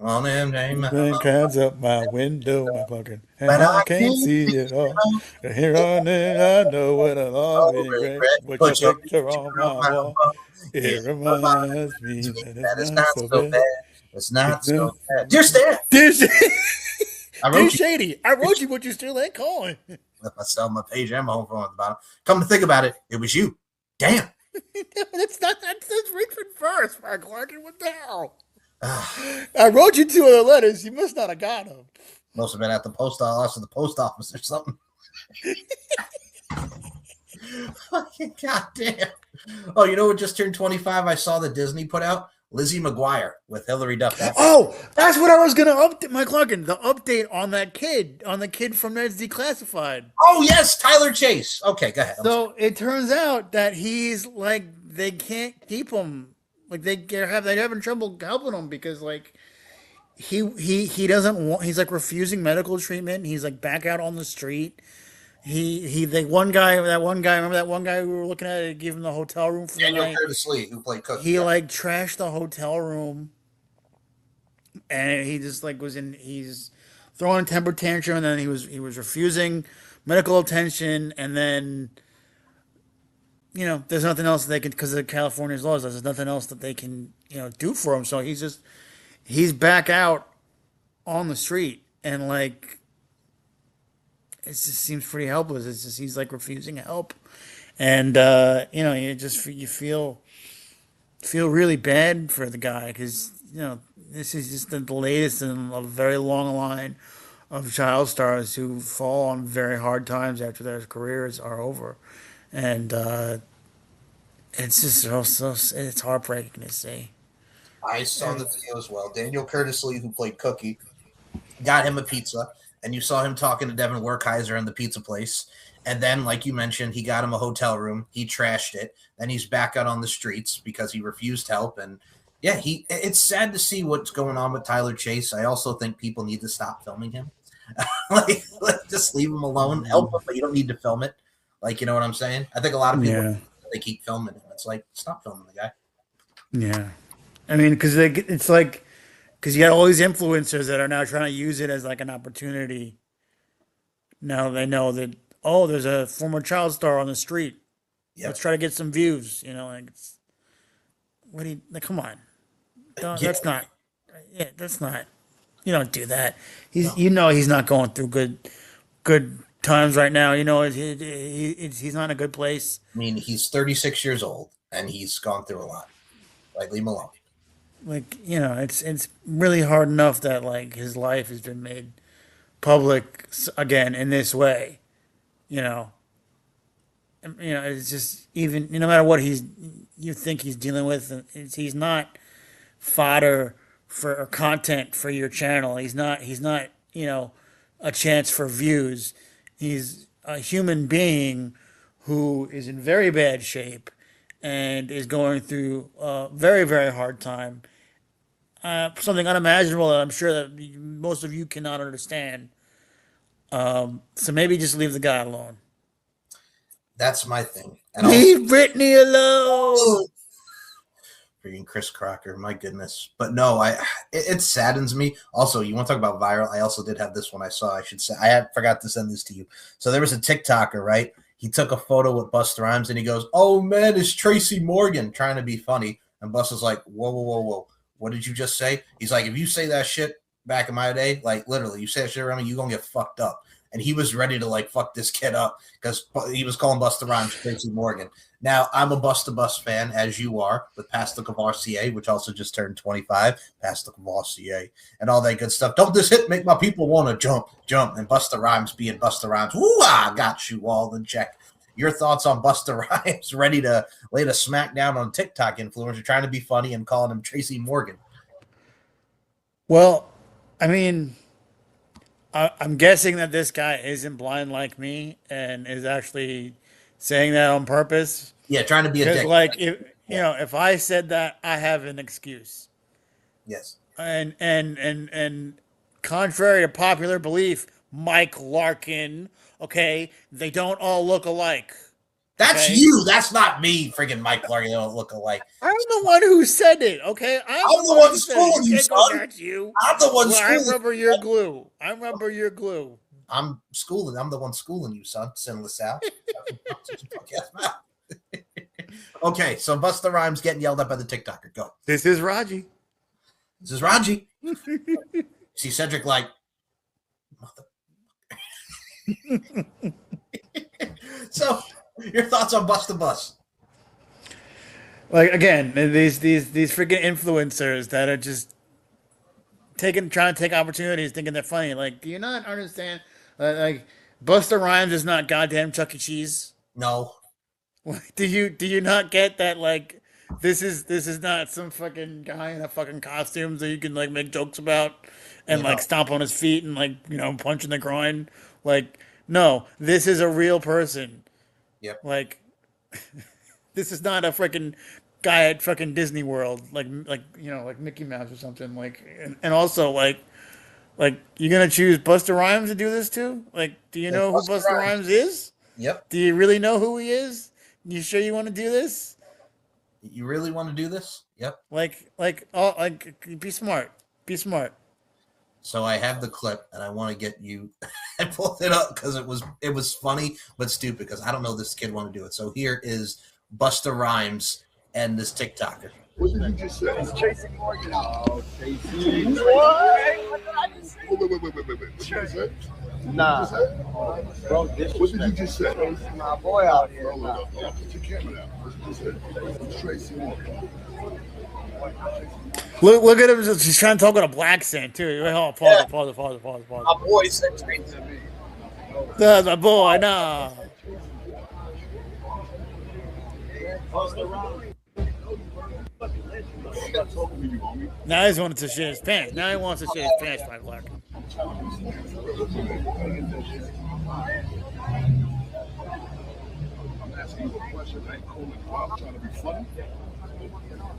On him, Then cats up my window, Mike Larkin, and But I I can't can't see see it all. Here on it, I know what I'll all regret. Put your picture on my wall. It reminds me that it's not so bad. It's not so bad. Dear Stan, Dear I wrote you. Shady, I wrote you, but you still ain't calling. Left myself my page and my home phone at the bottom. Come to think about it, it was you. Damn. That's Richard first, Mike Larkin. What the hell? I wrote you 2 other letters. You must not have got them. Must have been at the post office or something. Fucking goddamn. Oh, you know what just turned 25? I saw that Disney put out Lizzie McGuire with Hillary Duff. Oh, that's what I was gonna update, Mike Larkin. The update on the kid from Ned's Declassified. Oh yes, Tyler Chase. Okay, go ahead. So it turns out that he's like they can't keep him. Like they're having trouble helping him because like he doesn't want. He's like refusing medical treatment. He's like back out on the street. Remember that one guy we were looking at, gave him the hotel room for the Daniel night. Curtis Lee, who played Cookie. He like trashed the hotel room, and he just like he's throwing a temper tantrum, and then he was refusing medical attention, and then there's nothing else that they can, because of California's laws, there's nothing else that they can do for him. So he's back out on the street, and like it just seems pretty helpless. It's just he's like refusing help, and you feel really bad for the guy because this is just the latest in a very long line of child stars who fall on very hard times after their careers are over, and it's just it's heartbreaking to see. I saw the video as well. Daniel Curtis Lee, who played Cookie, got him a pizza, and you saw him talking to Devin Werkheiser in the pizza place. And then, like you mentioned, he got him a hotel room. He trashed it. Then he's back out on the streets because he refused help. And yeah, it's sad to see what's going on with Tyler Chase. I also think people need to stop filming him. Just leave him alone. Help him, but you don't need to film it. Like, you know what I'm saying? I think a lot of people, they keep filming him. It's like, stop filming the guy. Yeah. I mean, because it's like because you got all these influencers that are now trying to use it as like an opportunity. Now they know that there's a former child star on the street. Let's Yep. try to get some views. Like what do you like? Come on, Yeah. that's not. Yeah, that's not. You don't do that. No. He's not going through good times right now. He's not in a good place. I mean, he's 36 years old and he's gone through a lot. Like, leave him alone. Like it's really hard enough that like his life has been made public again in this way. You know, it's just even no matter what you think he's dealing with, he's not fodder for or content for your channel. He's not a chance for views. He's a human being who is in very bad shape and is going through a very very hard time. Something unimaginable that I'm sure that most of you cannot understand. So maybe just leave the guy alone. That's my thing. And Leave Britney alone. freaking Chris Crocker, my goodness. But no, it saddens me. Also, you want to talk about viral? I also did have this one I saw. I should say forgot to send this to you. So there was a TikToker, right? He took a photo with Busta Rhymes and he goes, "Oh man, it's Tracy Morgan," trying to be funny. And Busta's like, "Whoa, whoa, whoa, whoa. What did you just say?" He's like, "If you say that shit back in my day, like literally, you say that shit around me, you gonna get fucked up." And he was ready to like fuck this kid up because he was calling Busta Rhymes Tracy Morgan. Now, I'm a Busta Bus fan, as you are, with Pastor Cavassier, which also just turned 25, Pastor Cavassier, and all that good stuff. Don't this hit make my people want to jump, and Busta Rhymes being Busta Rhymes. Woo, I got you all in check. Your thoughts on Busta Rhymes ready to lay the smackdown on TikTok influencer trying to be funny and calling him Tracy Morgan? Well, I mean, I'm guessing that this guy isn't blind like me and is actually saying that on purpose. Yeah, trying to be a Because, dick. like, if I said that, I have an excuse. Yes. And contrary to popular belief, Mike Larkin, okay, they don't all look alike. That's Okay? you. That's not me, friggin' Mike Larkin. They don't look alike. I'm the one who said it, okay? I'm the one who said it. schooling you, can't go, son. "That's you." I'm the one Well, I schooling remember your glue. I remember your glue. I'm schooling. I'm the one schooling you, son. Sinless Sal. Okay, so Busta Rhymes getting yelled at by the TikToker. Go. This is Raji. This is Raji. See Cedric like, mother. So, your thoughts on Busta Bus? Like again, these freaking influencers that are just trying to take opportunities, thinking they're funny. Like, do you not understand? Like, Busta Rhymes is not goddamn Chuck E. Cheese. No. Do you not get that? Like, this is not some fucking guy in a fucking costume that you can like make jokes about and Yeah. like stomp on his feet and like punch in the groin. Like, no, this is a real person. Yep. Like, this is not a freaking guy at fucking Disney World, like Mickey Mouse or something. Like, and also like you're gonna choose Busta Rhymes to do this too? Like, do you know who Busta Busta Rhymes is? Yep. Do you really know who he is? You sure you want to do this? You really want to do this? Yep. Be smart. Be smart. So I have the clip, and I want to get you. I pulled it up because it was funny but stupid because I don't know this kid want to do it. So here is Busta Rhymes and this TikToker. What did you just say? It's Tracy Morgan. Oh, Tracy. What? Wait. What did you say? Nah, bro, What did you just say? my boy out here. Hold up. Put your camera down. What did you say? It's Tracy Morgan. Look at him. He's trying to talk with a black accent too. Wait, hold on. Pause. My boy said Tracy. That's my boy. Nah. I'm not talking to you, homie. Now he wants to shit his pants. Mike Larkin. I'm asking you a question. I ain't calling you out. I'm trying to be funny.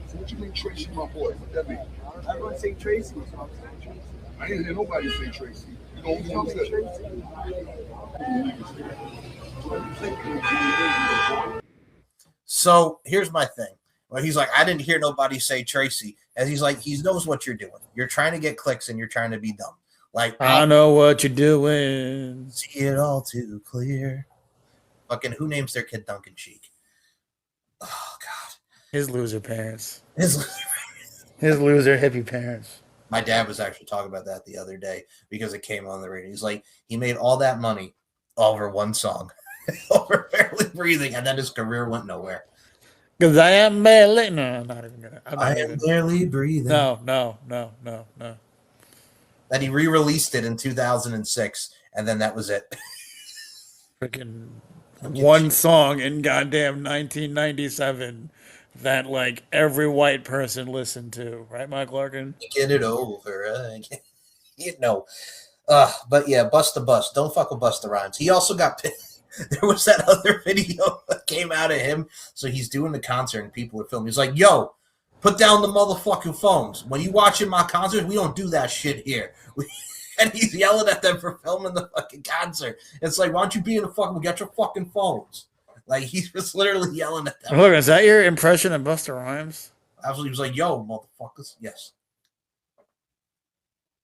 So what you mean, Tracy, my boy? What that mean? Everyone say Tracy. So I'm saying Tracy. I ain't hear nobody say Tracy. You know what I'm saying? So here's my thing. Well, he's like, I didn't hear nobody say Tracy. As he's like, he knows what you're doing. You're trying to get clicks and you're trying to be dumb. Like, I know what you're doing. See it all too clear. Fucking who names their kid Duncan Sheik? Oh God, His loser parents. his loser hippie parents. My dad was actually talking about that the other day because it came on the radio. He's like, he made all that money over one song, over Barely Breathing, and then his career went nowhere. Because I am barely. No, I'm not even gonna. I am barely breathing. No. Then he re-released it in 2006, and then that was it. Freaking one song in goddamn 1997 that like every white person listened to, right, Mike Larkin? Get it over, but yeah, Busta Bust. Don't fuck with Busta Rhymes. He also got there was that other video that came out of him. So he's doing the concert and people are filming. He's like, yo, put down the motherfucking phones. When you watching my concert, we don't do that shit here. And he's yelling at them for filming the fucking concert. It's like, why don't you be in the fucking, get your fucking phones. Like, he's just literally yelling at them. Look, is that your impression of Busta Rhymes? Absolutely. He was like, yo, motherfuckers. Yes.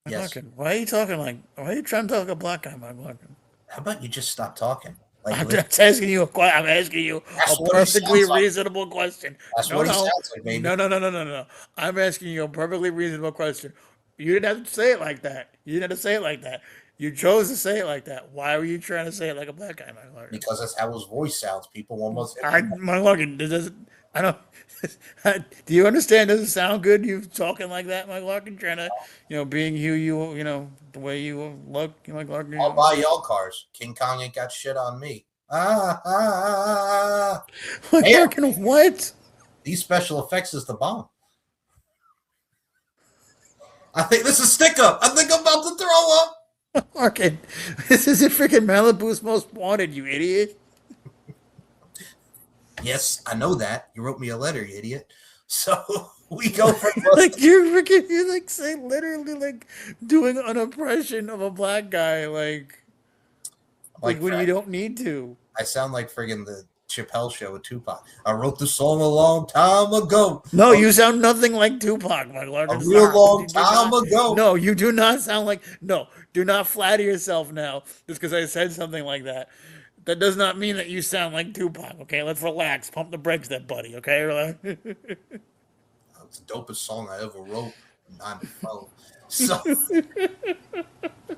Yes. Why are you talking like, why are you trying to talk like a black guy, Mike Larkin? How about you just stop talking? Like, I'm just asking you I'm asking you a perfectly reasonable question. That's what he sounds like, baby. No. I'm asking you a perfectly reasonable question. You didn't have to say it like that. You chose to say it like that. Why were you trying to say it like a black guy, Mike Larkin? Because that's how his voice sounds. People almost. Mike Larkin, I don't. Do you understand? Does it sound good? You talking like that, Mike Larkin? Trying to, being you, the way you look, Mike Larkin. I'll buy y'all cars. King Kong ain't got shit on me. Mike Larkin, what? These special effects is the bomb. I think this is stick up. I think I'm about to throw up. Larkin, this is a freaking Malibu's Most Wanted, you idiot. Yes, I know that. You wrote me a letter, you idiot. So we go from like you're like saying literally like doing an impression of a black guy, like when you don't need to. I sound like friggin' the Chappelle Show with Tupac. I wrote the song a long time ago. No, you sound nothing like Tupac, Mike Larkin. A real long time ago. No, you do not sound like. No, do not flatter yourself now just because I said something like that. That does not mean that you sound like Tupac, okay? Let's relax. Pump the brakes there, buddy, okay? It's the dopest song I ever wrote. 9-12. So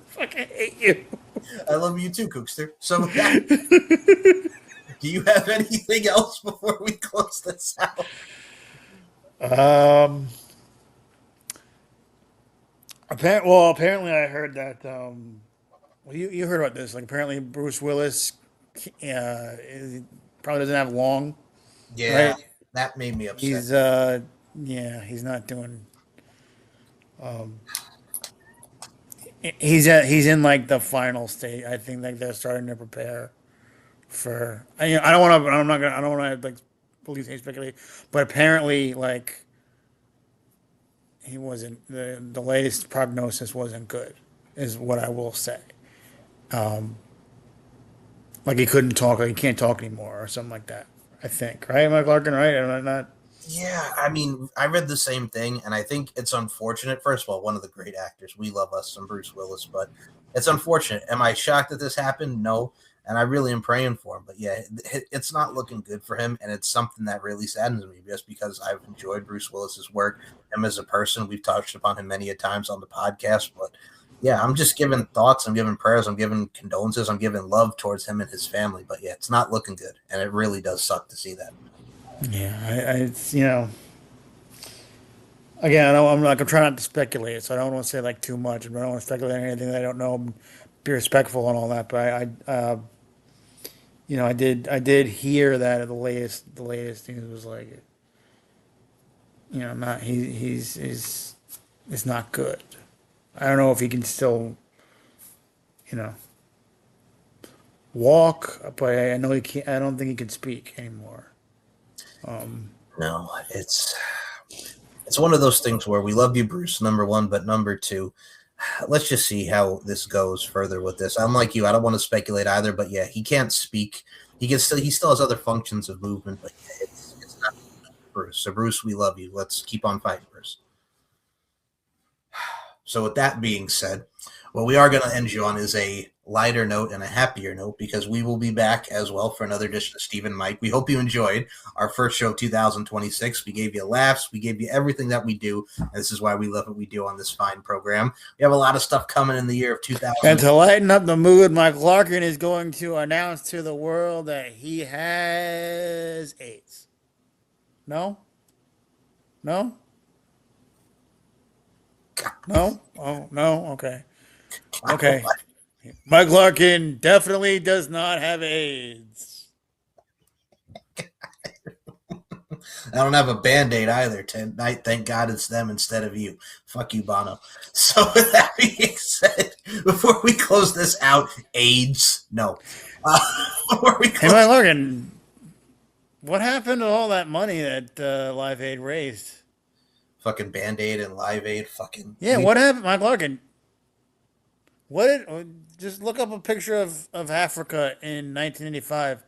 fucking hate you. I love you too, Cookster. So do you have anything else before we close this out? Apparently I heard that you heard about this. Like apparently Bruce Willis probably doesn't have long. Yeah, right? That made me upset. He's not doing. He's in like the final stage. I think like they're starting to prepare for. I don't want to. I'm not gonna. I don't want to like believe any speculate. But apparently, like he wasn't. The latest prognosis wasn't good, is what I will say. Like he couldn't talk, like he can't talk anymore, or something like that. I think, right, Mike Larkin, right? Am I not? Yeah, I mean, I read the same thing, and I think it's unfortunate. First of all, one of the great actors, we love us some Bruce Willis, but it's unfortunate. Am I shocked that this happened? No, and I really am praying for him. But yeah, it's not looking good for him, and it's something that really saddens me, just because I've enjoyed Bruce Willis's work, him as a person. We've touched upon him many a times on the podcast, but. Yeah, I'm just giving thoughts, I'm giving prayers, I'm giving condolences, I'm giving love towards him and his family. But yeah, it's not looking good, and it really does suck to see that. Yeah, it's again, I'm trying not to speculate, so I don't want to say like too much, and I don't want to speculate on anything that I don't know. Be respectful and all that, but I did hear that the latest news was like, not he's not good. I don't know if he can still, walk, but I know he can't. I don't think he can speak anymore. No, it's one of those things where we love you, Bruce, number one, but number two, let's just see how this goes further with this. Unlike you, I don't want to speculate either, but yeah, he can't speak. He still has other functions of movement, but yeah, it's not Bruce. So Bruce, we love you. Let's keep on fighting, Bruce. So with that being said, what we are going to end you on is a lighter note and a happier note, because we will be back as well for another edition of Steve and Mike. We hope you enjoyed our first show of 2026. We gave you laughs. We gave you everything that we do. And this is why we love what we do on this fine program. We have a lot of stuff coming in the year of 2000. And to lighten up the mood, Mike Larkin is going to announce to the world that he has AIDS. No? No? No? Oh, no? Okay. Okay. Mike Larkin definitely does not have AIDS. I don't have a Band-Aid either. Tonight, thank God it's them instead of you. Fuck you, Bono. So with that being said, before we close this out, AIDS, no. Before we Hey, Mike Larkin, what happened to all that money that Live Aid raised? fucking Band-Aid and Live Aid, fucking... Yeah, what happened, Mike Larkin? Just look up a picture of Africa in 1985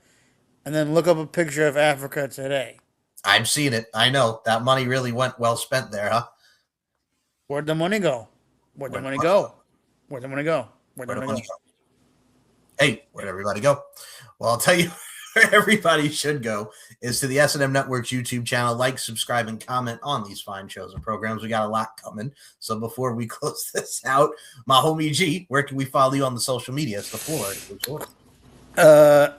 and then look up a picture of Africa today. I've seen it. I know. That money really went well spent there, huh? Where'd the money go? Where'd the money go? Where'd the money go? Where'd the money go? Hey, where'd everybody go? Well, I'll tell you where everybody should go is to the S&M Network's YouTube channel. Like, subscribe, and comment on these fine shows and programs. We got a lot coming. So before we close this out, my homie G, where can we follow you on the social media? It's the floor. It's yours.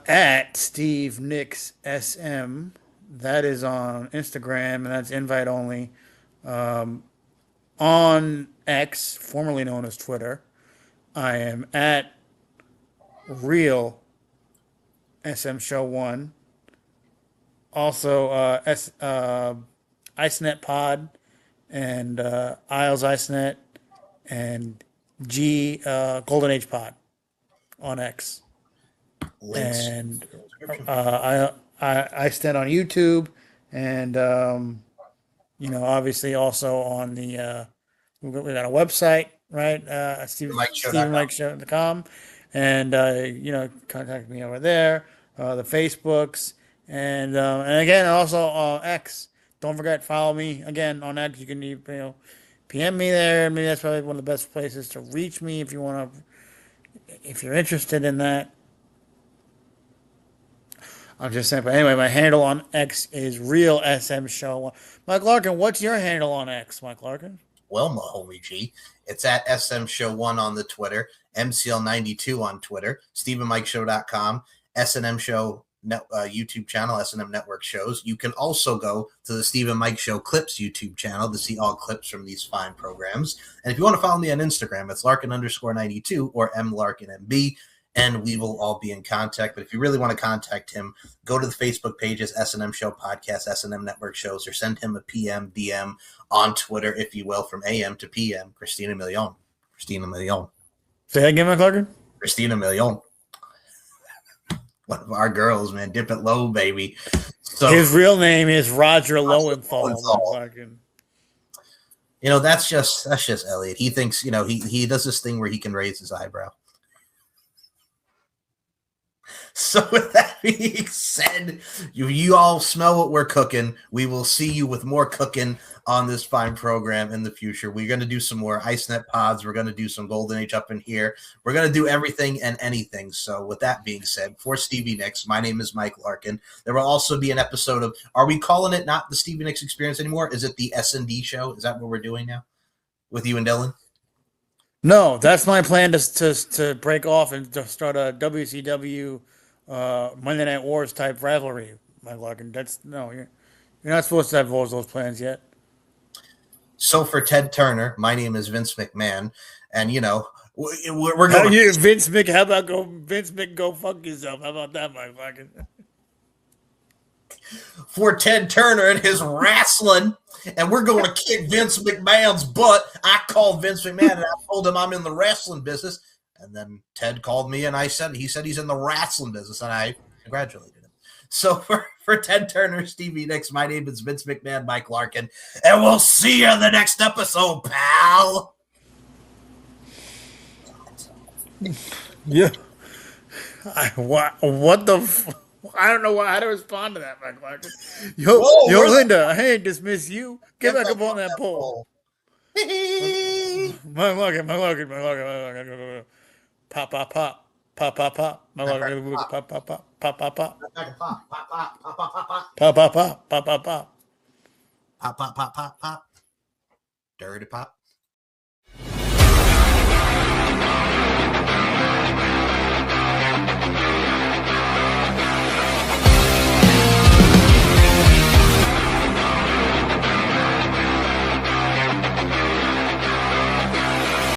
At Steve Nicks SM. That is on Instagram, and that's invite only. On X, formerly known as Twitter, I am at Real SM Show 1. Also, IceNet Pod and Isles IceNet and G Golden Age Pod on X. Links. And I stand on YouTube, and obviously also on the we got a website, right? StephenMikeShow.com, and contact me over there. The Facebooks, and again also X. Don't forget, follow me again on X. You can PM me there. Maybe that's probably one of the best places to reach me if you're interested in that. I'm just saying, but anyway, my handle on X is Real SM Show. Mike Larkin, what's your handle on X, Mike Larkin? Well, my homie G, it's at SM Show 1 on the Twitter, MCL92 on Twitter, StephenMikeShow.com, SNM Show YouTube channel, SNM Network shows. You can also go to the Steve and Mike Show Clips YouTube channel to see all clips from these fine programs. And if you want to follow me on Instagram, it's Larkin_92 or MLarkinMB. And we will all be in contact. But if you really want to contact him, go to the Facebook pages, S&M Show Podcast, S&M Network Shows, or send him a PM, DM on Twitter, if you will, from AM to PM. Christina Milion. Christina Milion. Say that again, Mike Larkin? Christina Milion. One of our girls, man. Dip it low, baby. So his real name is Roger Lowenthal. That's just Elliot. He thinks, he does this thing where he can raise his eyebrow. So with that being said, you all smell what we're cooking. We will see you with more cooking on this fine program in the future. We're going to do some more IceNet pods. We're going to do some Golden Age up in here. We're going to do everything and anything. So with that being said, for Stevie Nicks, my name is Mike Larkin. There will also be an episode of, are we calling it not the Stevie Nicks Experience anymore? Is it the S&D show? Is that what we're doing now with you and Dylan? No, that's my plan to break off and to start a WCW Monday Night Wars type rivalry, Mike Larkin. You're not supposed to divulge those plans yet. So for Ted Turner, my name is Vince McMahon, and we're going. Vince Mc? How about Vince Mc? Go fuck yourself. How about that, Mike Larkin? For Ted Turner and his wrestling, and we're going to kick Vince McMahon's butt. I called Vince McMahon and I told him I'm in the wrestling business. And then Ted called me and he said he's in the wrestling business, and I congratulated him. So for Ted Turner, Stevie Nicks, my name is Vince McMahon, Mike Larkin, and we'll see you in the next episode, pal. Yeah. I don't know how to respond to that, Mike Larkin. Yo, Linda, I ain't dismiss you. Get back up on that pole. My luggage. Pop, pop, pop. Pop, pop, pop. My luggage. Pop, pop, pop. Pop, pop, pop. Pop, pop, pop, pop, pop, pop, pop. Pop, pop, pop. Pop, pop, pop. Pop, pop, pop, pop, pop. Dirty pop.